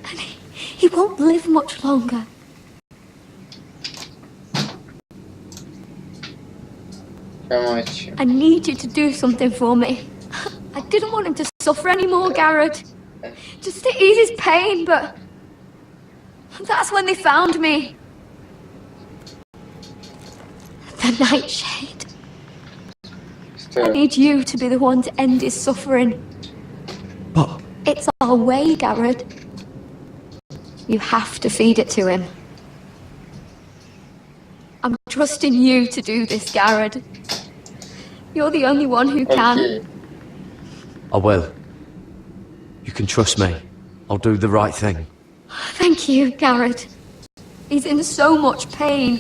S4: And he won't live much longer. I need you to do something for me. I didn't want him to suffer anymore, Garrett. Just to ease his pain, but that's when they found me. The Nightshade. I need you to be the one to end his suffering.
S15: But
S4: It's our way, Garrett. You have to feed it to him. I'm trusting you to do this, Garrett. You're the only one who can.
S2: I will. You can trust me. I'll do the right thing.
S4: Thank you, Garrett. He's in so much pain.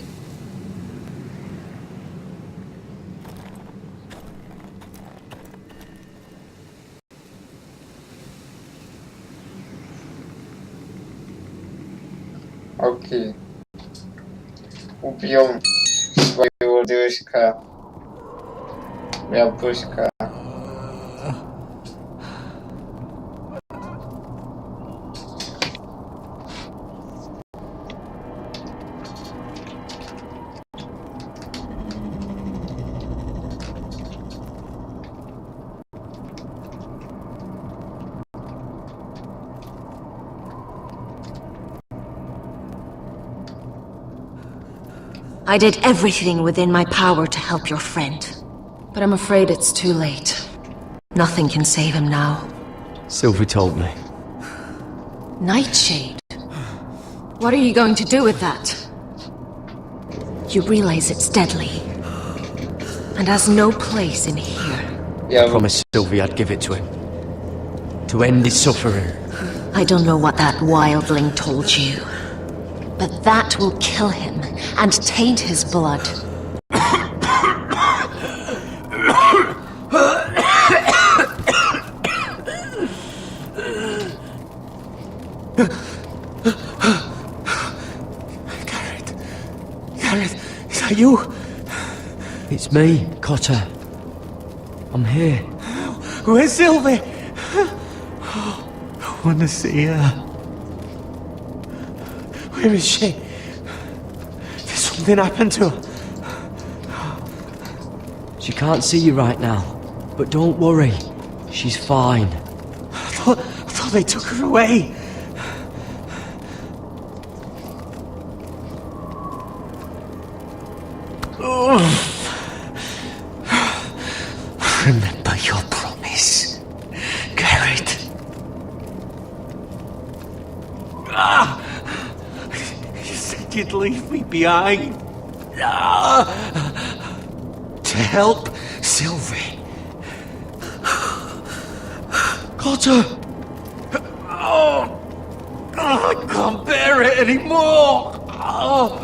S1: Окей. Убьем своего дружка. Бабушка.
S5: I did everything within my power to help your friend. But I'm afraid it's too late. Nothing can save him now.
S2: Sylvie told me.
S5: Nightshade? What are you going to do with that? You realize it's deadly. And has no place in here.
S2: I promised Sylvie I'd give it to him. To end his suffering.
S5: I don't know what that wildling told you. But that will kill him and taint his blood.
S7: Garrett. Gareth, is that you?
S2: It's me, Cotter. I'm here.
S7: Where's Sylvie? Oh, I want to see her. Where is she? Did something happen to her?
S2: She can't see you right now, but don't worry. She's fine.
S7: I thought they took her away. Oh. Remember your promise, Garrett. Ah! You said you'd leave me behind. Ah! To help Sylvie. Cotter! Oh! I can't bear it anymore! Oh.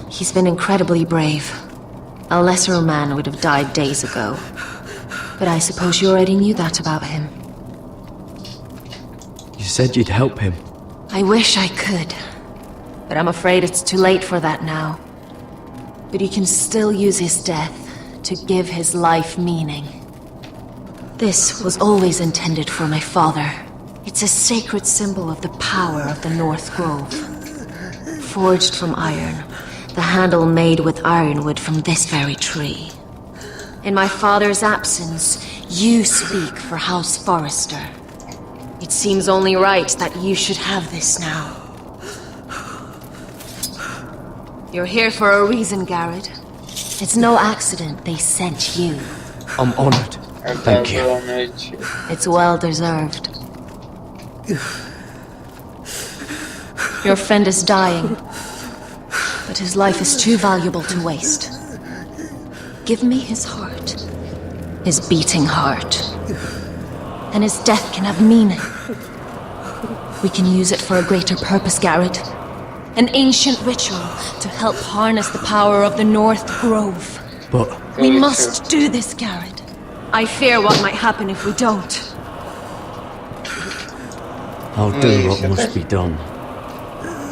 S5: He's been incredibly brave. A lesser man would have died days ago. But I suppose you already knew that about him.
S2: You said you'd help him.
S5: I wish I could. But I'm afraid it's too late for that now. But he can still use his death to give his life meaning. This was always intended for my father. It's a sacred symbol of the power of the North Grove. Forged from iron, the handle made with ironwood from this very tree. In my father's absence, you speak for House Forrester. It seems only right that you should have this now. You're here for a reason, Garrett. It's no accident they sent you.
S2: I'm honored. Thank you.
S5: It's well deserved. Your friend is dying, but his life is too valuable to waste. Give me his heart. His beating heart. And his death can have meaning. We can use it for a greater purpose, Garrett. An ancient ritual to help harness the power of the North Grove.
S2: But...
S5: we must do this, Garrett. I fear what might happen if we don't.
S2: I'll do what must be done.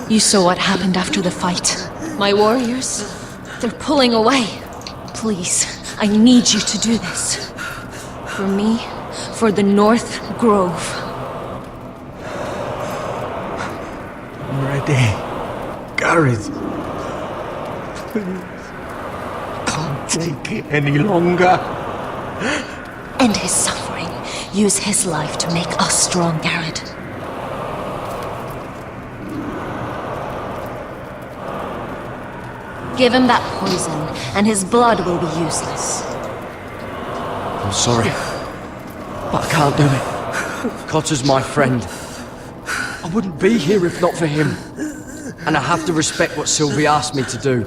S5: You saw what happened after the fight. My warriors, they're pulling away. Please, I need you to do this. For me, for the North Grove.
S7: I'm ready. Gareth. Please. Can't take it any longer.
S5: End his suffering. Use his life to make us strong, Garrett. Give him that poison, and his blood will be useless.
S2: I'm sorry, but I can't do it. Cotter's my friend. I wouldn't be here if not for him. And I have to respect what Sylvie asked me to do.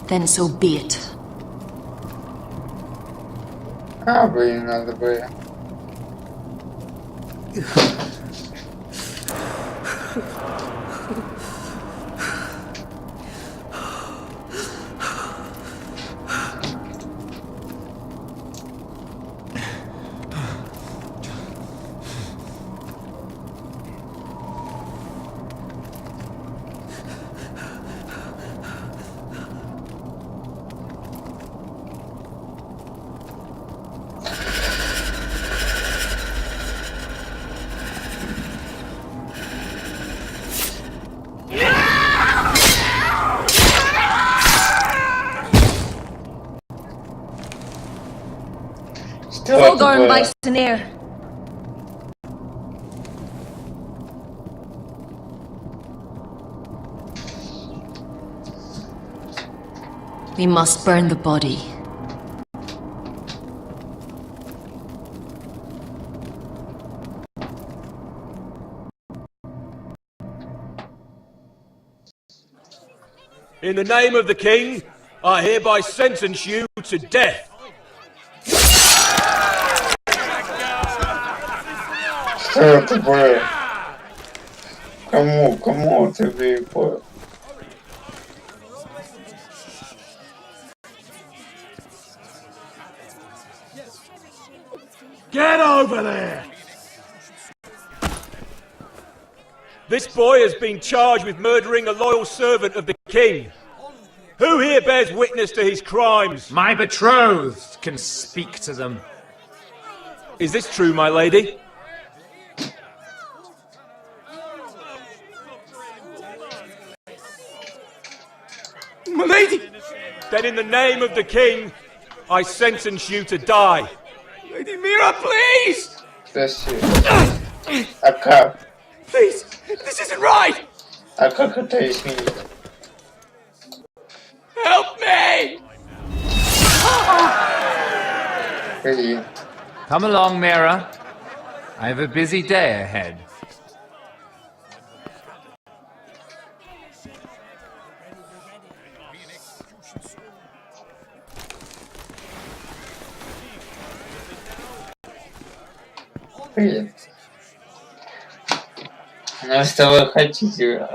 S5: Then so be it.
S1: Блин, надо бы...
S5: Fulgorn Bisonair. We must burn the body.
S15: In the name of the king, I hereby sentence you to death.
S1: Что это было? Кому ты перепоил?
S6: Get over there!
S19: This boy has been charged with murdering a loyal servant of the king. Who here bears witness to his crimes?
S3: My betrothed can speak to them.
S19: Is this true, my lady? My lady! Then in the name of the king, I sentence you to die. Lady Mira, please!
S1: Подожди. А как?
S19: Please, this isn't right!
S1: А как это изменить?
S19: Help me!
S1: Блин.
S3: Come along, Mira. I have a busy day ahead.
S1: Блин. Ну что вы хотите?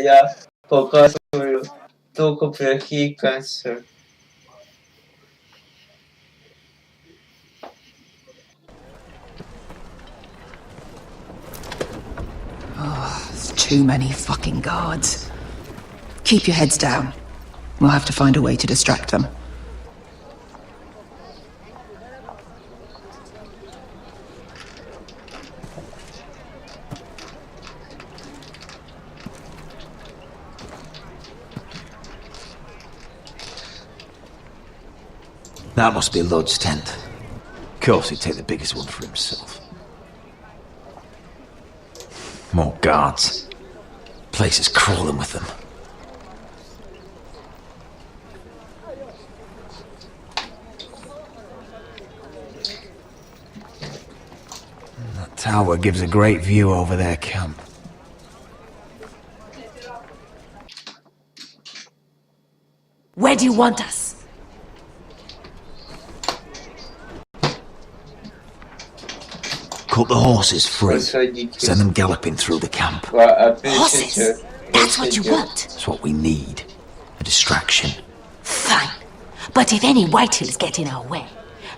S1: Я показываю только плохие концы.
S13: Oh, there's too many fucking guards. Keep your heads down. We'll have to find a way to distract them.
S10: That must be Lud's tent. Of course he'd take the biggest one for himself. More guards. Place is crawling with them. That tower gives a great view over their camp.
S11: Where do you want us?
S10: Cut the horses free. Send them galloping through the camp.
S11: Horses? That's what you want?
S10: That's what we need. A distraction.
S11: Fine. But if any Whitehills get in our way,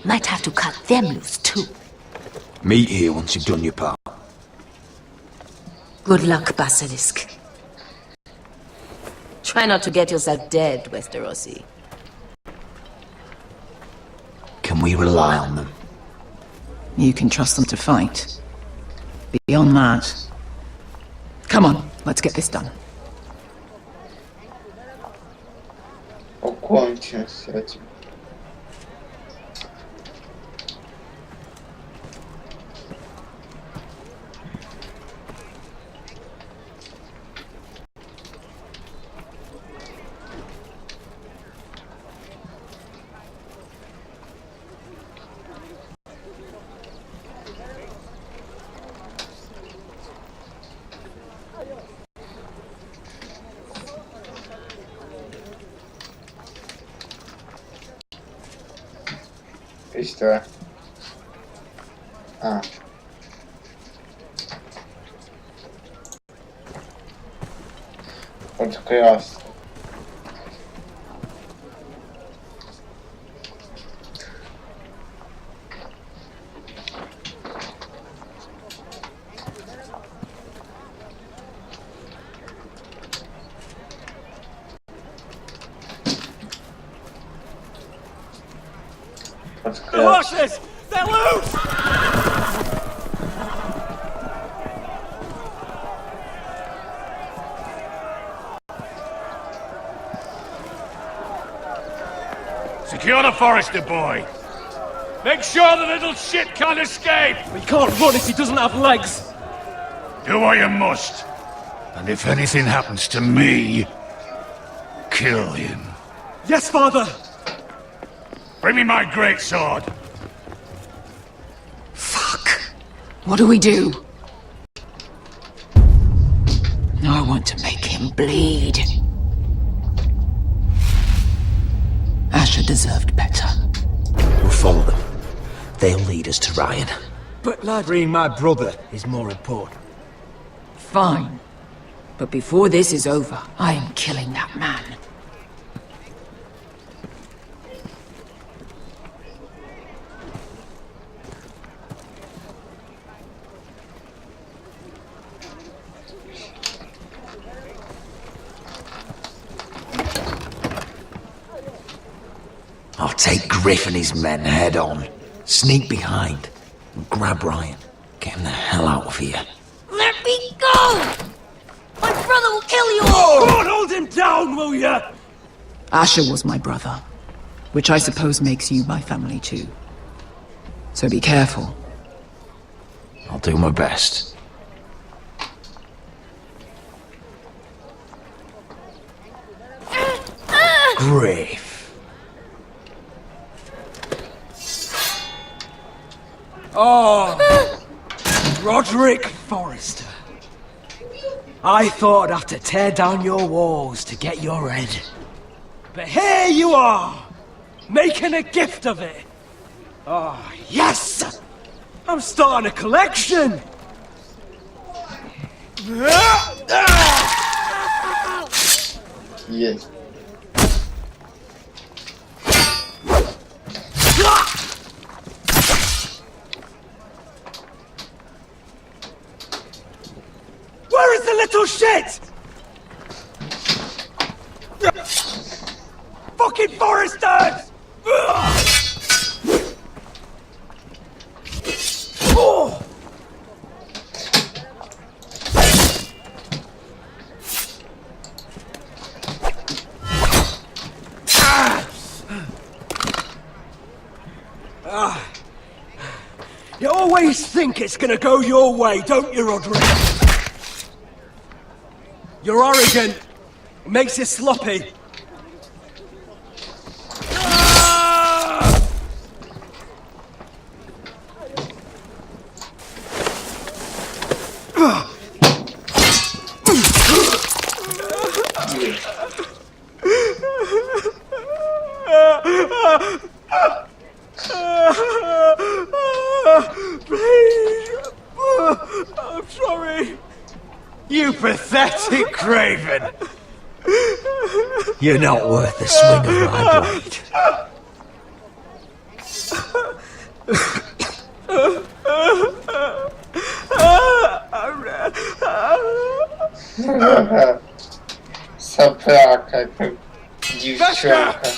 S11: might have to cut them loose too.
S10: Meet here once you've done your part.
S11: Good luck, Basilisk. Try not to get yourself dead, Westerosi.
S10: Can we rely on them?
S13: You can trust them to fight. Beyond that... Come on, let's get this done.
S1: Покончим с этим. И что? Вот как раз.
S19: The horses! They're loose!
S6: Secure the Forester boy. Make sure the little shit can't escape.
S15: He can't run if he doesn't have legs.
S6: Do what you must. And if anything happens to me, kill him.
S15: Yes, father!
S6: Bring me my greatsword.
S13: Fuck. What do we do? I want to make him bleed. Asher deserved better.
S10: We'll follow them. They'll lead us to Ryan.
S15: But lad... Freeing my brother is more important.
S13: Fine. But before this is over, I am killing that man.
S10: take Griff and his men head on. Sneak behind and grab Ryan. Get him the hell out of here.
S11: Let me go! My brother will kill you
S15: Oh,
S11: all!
S15: God, hold him down, will ya?
S13: Asher was my brother, which I suppose makes you my family too. So be careful.
S10: I'll do my best. Griff.
S15: Oh, Roderick Forrester. I thought I'd have to tear down your walls to get your head. But here you are, making a gift of it. Oh, yes! I'm starting a collection!
S1: Yes.
S15: Where is the little shit? Fucking Foresters! Oh. You always think it's gonna go your way, don't you, Roderick? You're arrogant. It makes you sloppy. Please. I'm sorry.
S10: You pathetic craven! You're not worth the swing of my blade.
S1: Сопляка, как девчонка.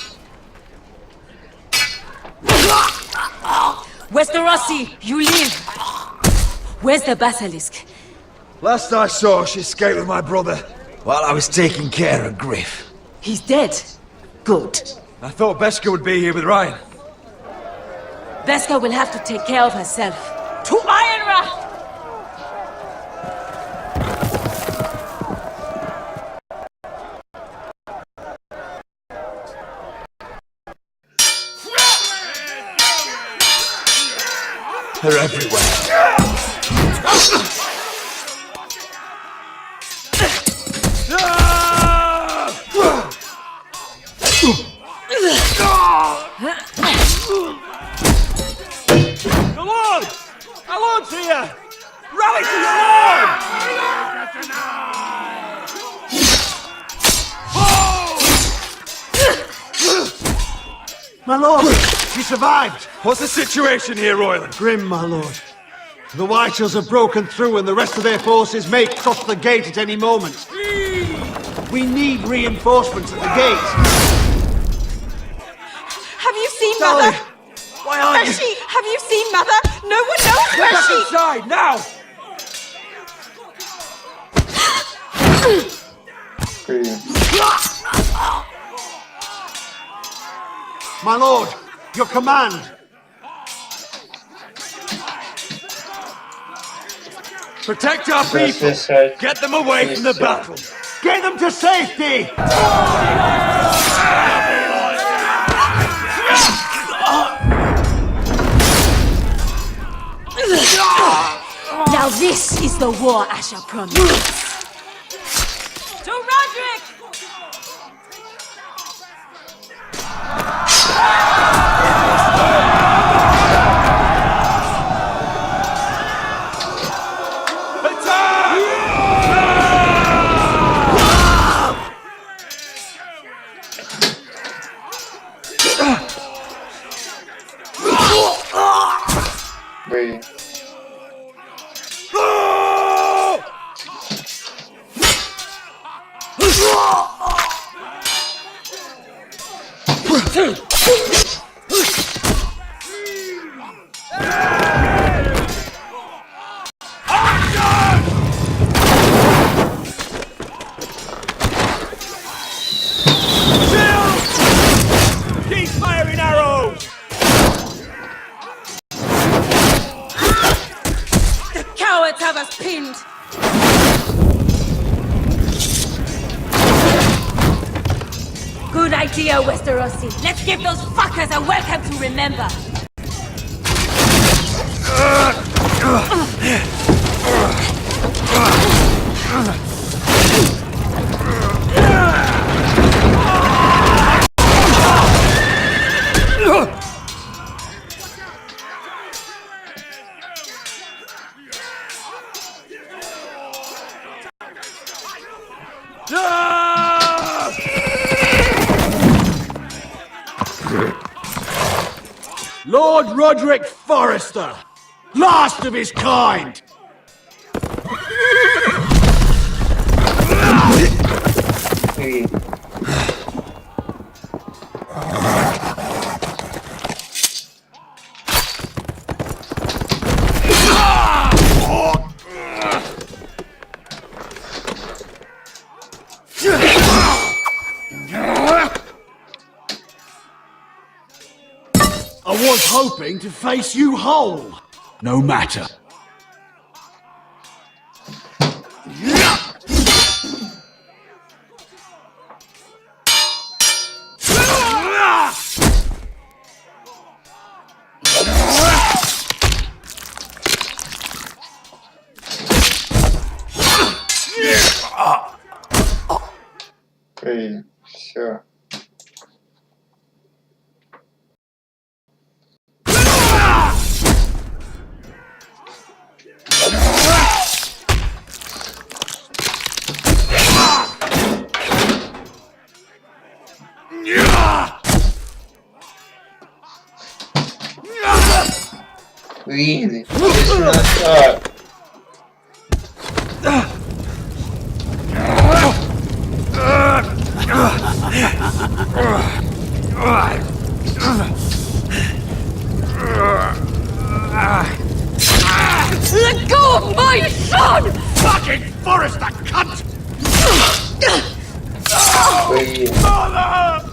S11: Westerosi, you live! Where's the basilisk?
S10: Last I saw, she escaped with my brother while I was taking care of Griff.
S11: He's dead. Good.
S14: I thought Beskha would be here with Ryan.
S11: Beskha will have to take care of herself. To Ironrath!
S10: They're everywhere.
S15: The Lord! Our Lord's here! Rally to your Lord!
S12: My lord, she survived.
S14: What's the situation here, Royland?
S12: Grim, my lord. The Whitehills have broken through and the rest of their forces may cross the gate at any moment. We need reinforcements at the gate.
S18: Have you seen
S12: Dolly,
S18: Mother?
S12: why aren't
S18: Where's
S12: you?
S18: she? Have you seen Mother? No one knows
S15: Get
S18: where
S15: back
S18: she...
S15: inside, now!
S12: My lord, your command.
S14: Protect our people! Get them away from the battle!
S12: Get them to safety!
S11: Now this is the war Asher promised. To Roderick!
S1: Wait.
S5: pinned. Good idea, Westerosi. Let's give those fuckers a welcome to remember.
S15: Lord Roderick Forrester, last of his kind. I was hoping to face you whole. No matter.
S1: Окей, все. Блин, здесь назад.
S5: Let go of my son!
S15: Fucking Forrester, cunt!
S1: Блин.
S15: Father!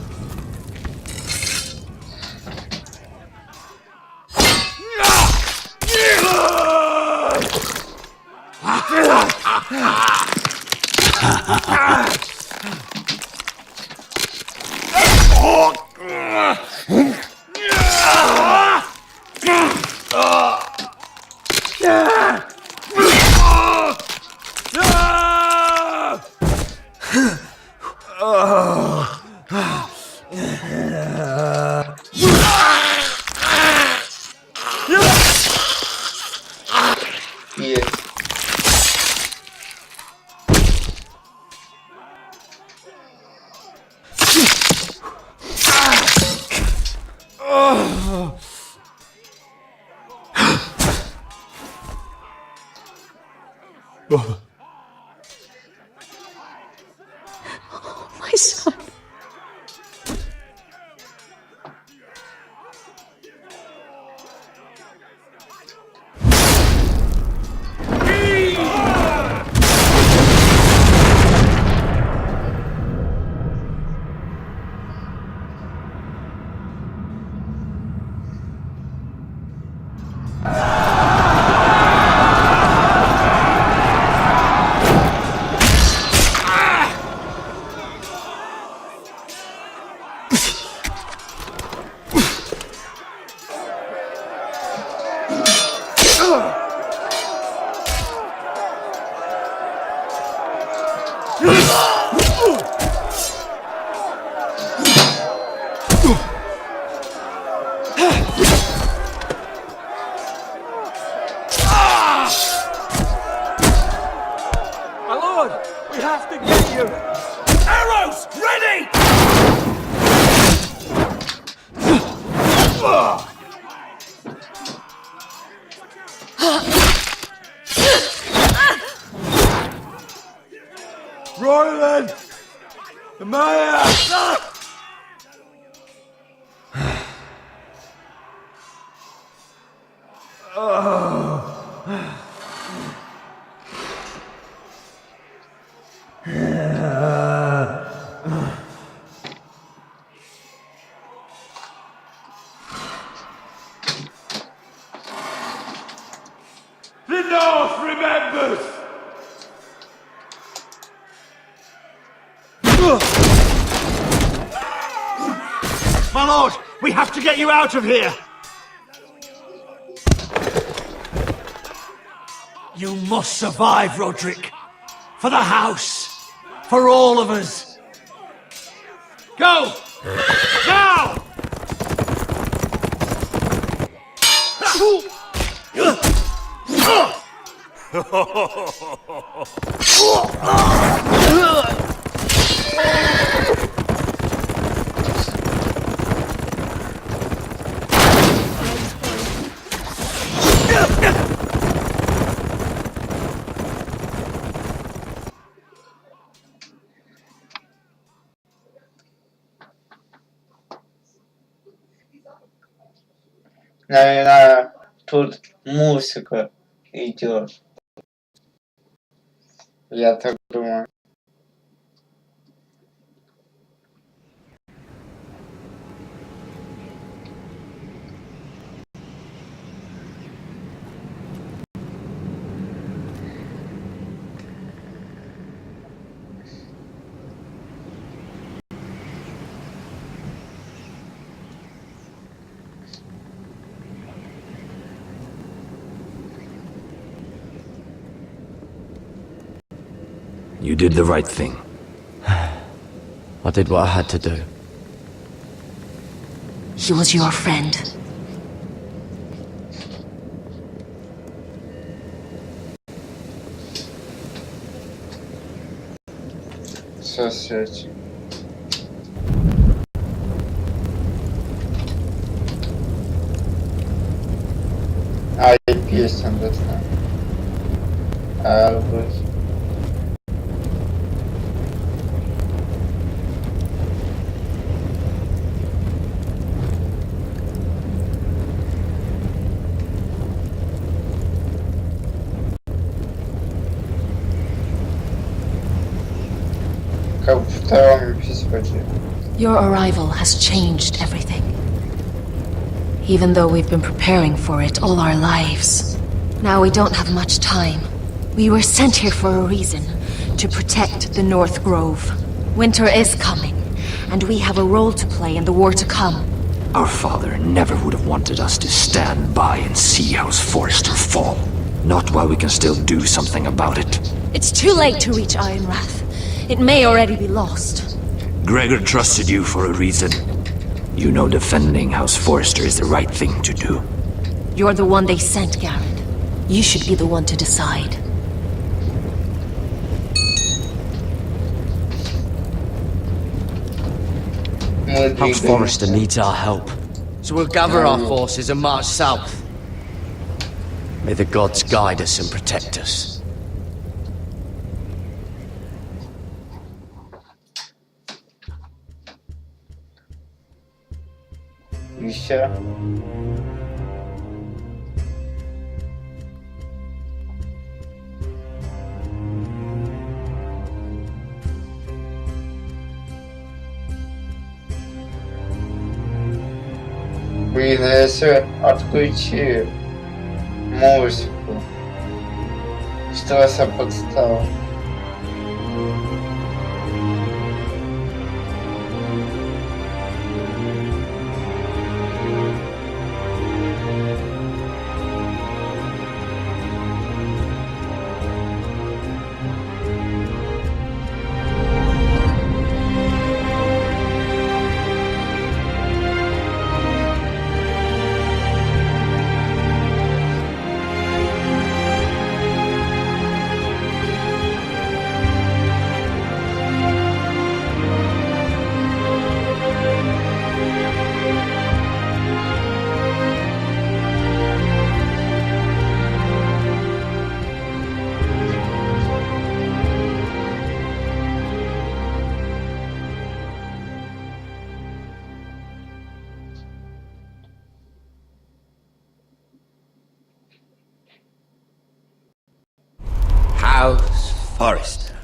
S1: Есть.
S18: My son.
S15: My lord, we have to get you. Arrows, ready! Royland! The mayor! The North remembers!
S12: My lord, we have to get you out of here!
S7: You must survive, Roderick. For the house. For all of us. Go! Now!
S1: Наверное, тут музыка идет. Я так думаю.
S10: You did the right thing.
S2: I did what I had to do.
S11: He was your friend.
S1: Соцсети. А, и песен достань. Вот. Как в втором эпизоде.
S5: Your arrival has changed everything. Even though we've been preparing for it all our lives. Now we don't have much time. We were sent here for a reason. To protect the North Grove. Winter is coming. And we have a role to play in the war to come.
S10: Our father never would have wanted us to stand by and see House Forrester fall. Not while we can still do something about it.
S5: It's too late to reach Ironrath. It may already be lost.
S10: Gregor trusted you for a reason. You know defending House Forrester is the right thing to do.
S5: You're the one they sent, Garrett. You should be the one to decide.
S2: House Forrester needs our help. So we'll gather our forces and march south. May the gods guide us and protect us.
S1: Еще. Блин, если отключи музыку, что за подстава?
S17: House Forrester.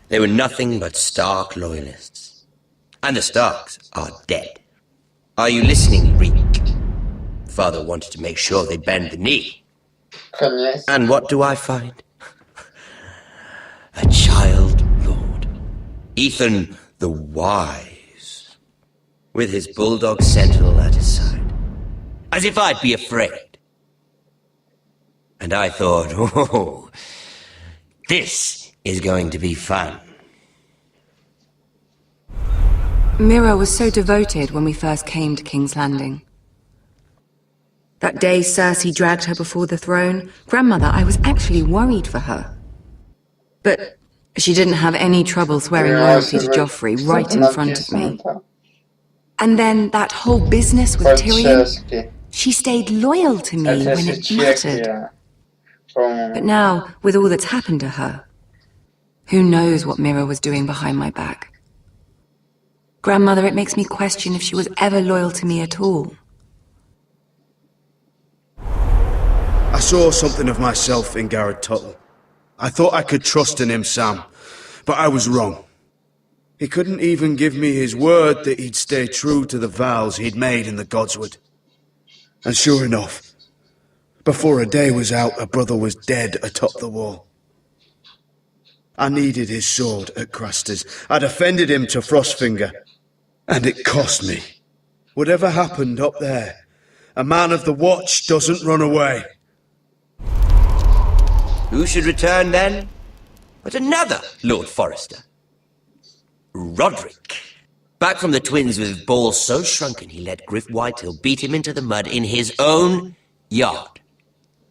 S17: They were nothing but Stark loyalists. And the Starks are dead. Are you listening, Reek? Father wanted to make sure they bend the knee. And what do I find? A child lord. Ethan the Wise, with his bulldog sentinel at his side, as if I'd be afraid. And I thought, oh, this is going to be fun.
S9: Mira was so devoted when we first came to King's Landing. That day Cersei dragged her before the throne, Grandmother, I was actually worried for her. But she didn't have any trouble swearing loyalty to Joffrey right in front of me. And then that whole business with Tyrion, she stayed loyal to me when it mattered. But now, with all that's happened to her, who knows what Mira was doing behind my back? Grandmother, it makes me question if she was ever loyal to me at all.
S12: I saw something of myself in Garrett Tuttle. I thought I could trust in him, Sam, but I was wrong. He couldn't even give me his word that he'd stay true to the vows he'd made in the Godswood. And sure enough, before a day was out, a brother was dead atop the wall. I needed his sword at Craster's. I defended him to Frostfinger, and it cost me. Whatever happened up there, a man of the Watch doesn't run away.
S17: Who should return then? But another Lord Forrester. Roderick. Back from the Twins with balls so shrunken he let Griff Whitehill beat him into the mud in his own yard.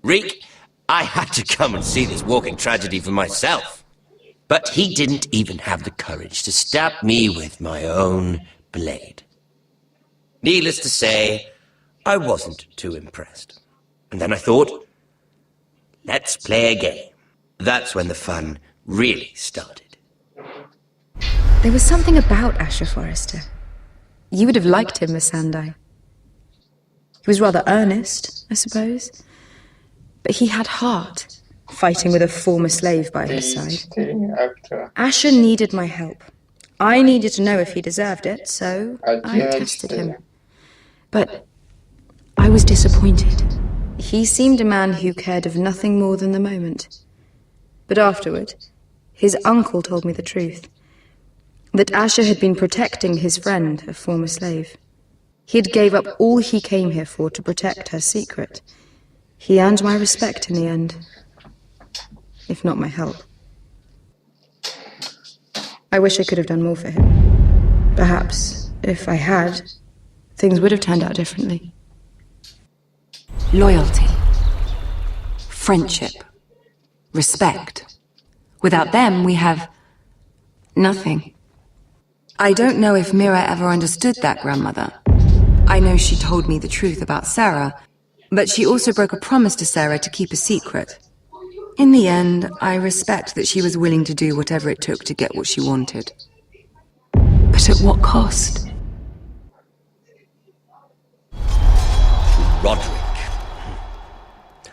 S17: Reek, I had to come and see this walking tragedy for myself. But he didn't even have the courage to stab me with my own blade. Needless to say, I wasn't too impressed. And then I thought, let's play a game. That's when the fun really started.
S9: There was something about Asher Forrester. You would have liked him, Miss Sandai. He was rather earnest, I suppose. But he had heart, fighting with a former slave by his side. Asher needed my help. I needed to know if he deserved it, so I tested him. But I was disappointed. He seemed a man who cared of nothing more than the moment. But afterward, his uncle told me the truth. That Asher had been protecting his friend, a former slave. He had gave up all he came here for to protect her secret. He earned my respect in the end, if not my help. I wish I could have done more for him. Perhaps, if I had, things would have turned out differently. Loyalty. Friendship. Respect. Without them, we have nothing. I don't know if Mira ever understood that, Grandmother. I know she told me the truth about Sarah, but she also broke a promise to Sarah to keep a secret. In the end, I respect that she was willing to do whatever it took to get what she wanted. But at what cost?
S17: Roderick.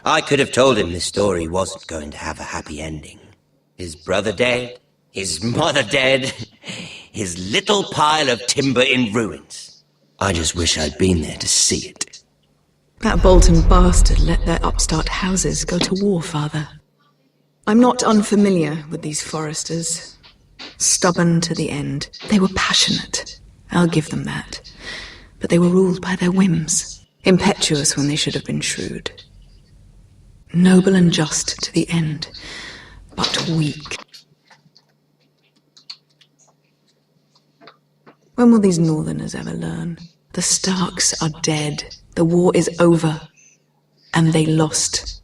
S17: I could have told him this story wasn't going to have a happy ending. His brother dead, his mother dead, his little pile of timber in ruins. I just wish I'd been there to see it.
S18: That Bolton bastard let their upstart houses go to war, Father. I'm not unfamiliar with these Forresters. Stubborn to the end. They were passionate, I'll give them that. But they were ruled by their whims. Impetuous when they should have been shrewd. Noble and just to the end, but weak. When will these Northerners ever learn? The Starks are dead. The war is over. And they lost.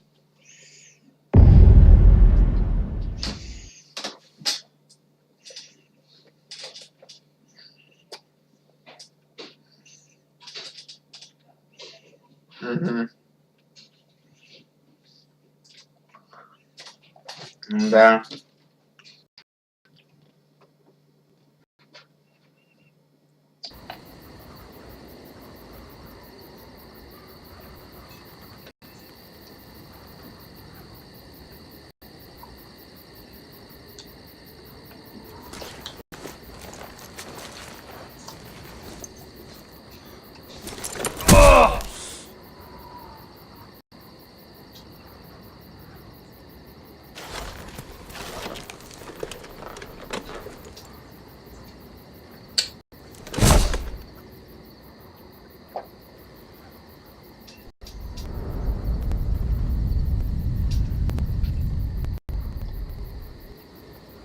S1: Да.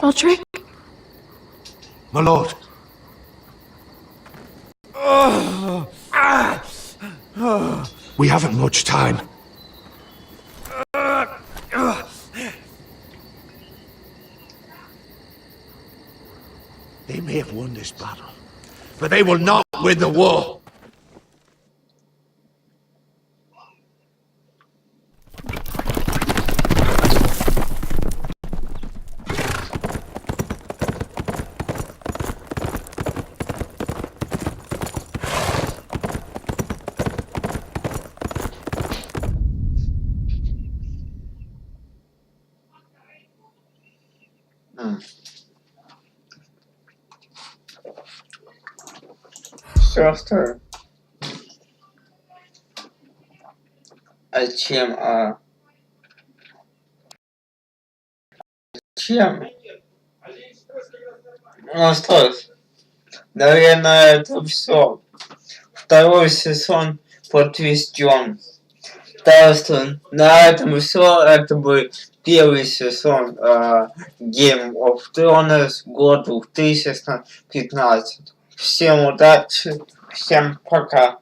S18: Roderick?
S7: My lord. We haven't much time. They may have won this battle, but they will not win the war.
S1: Сестры. А чем, чем? Ну что ж, наверное, это все. Второй сезон подведен. Так что на этом все. Это был первый сезон Game of Thrones, год 2015. Всем удачи, всем пока.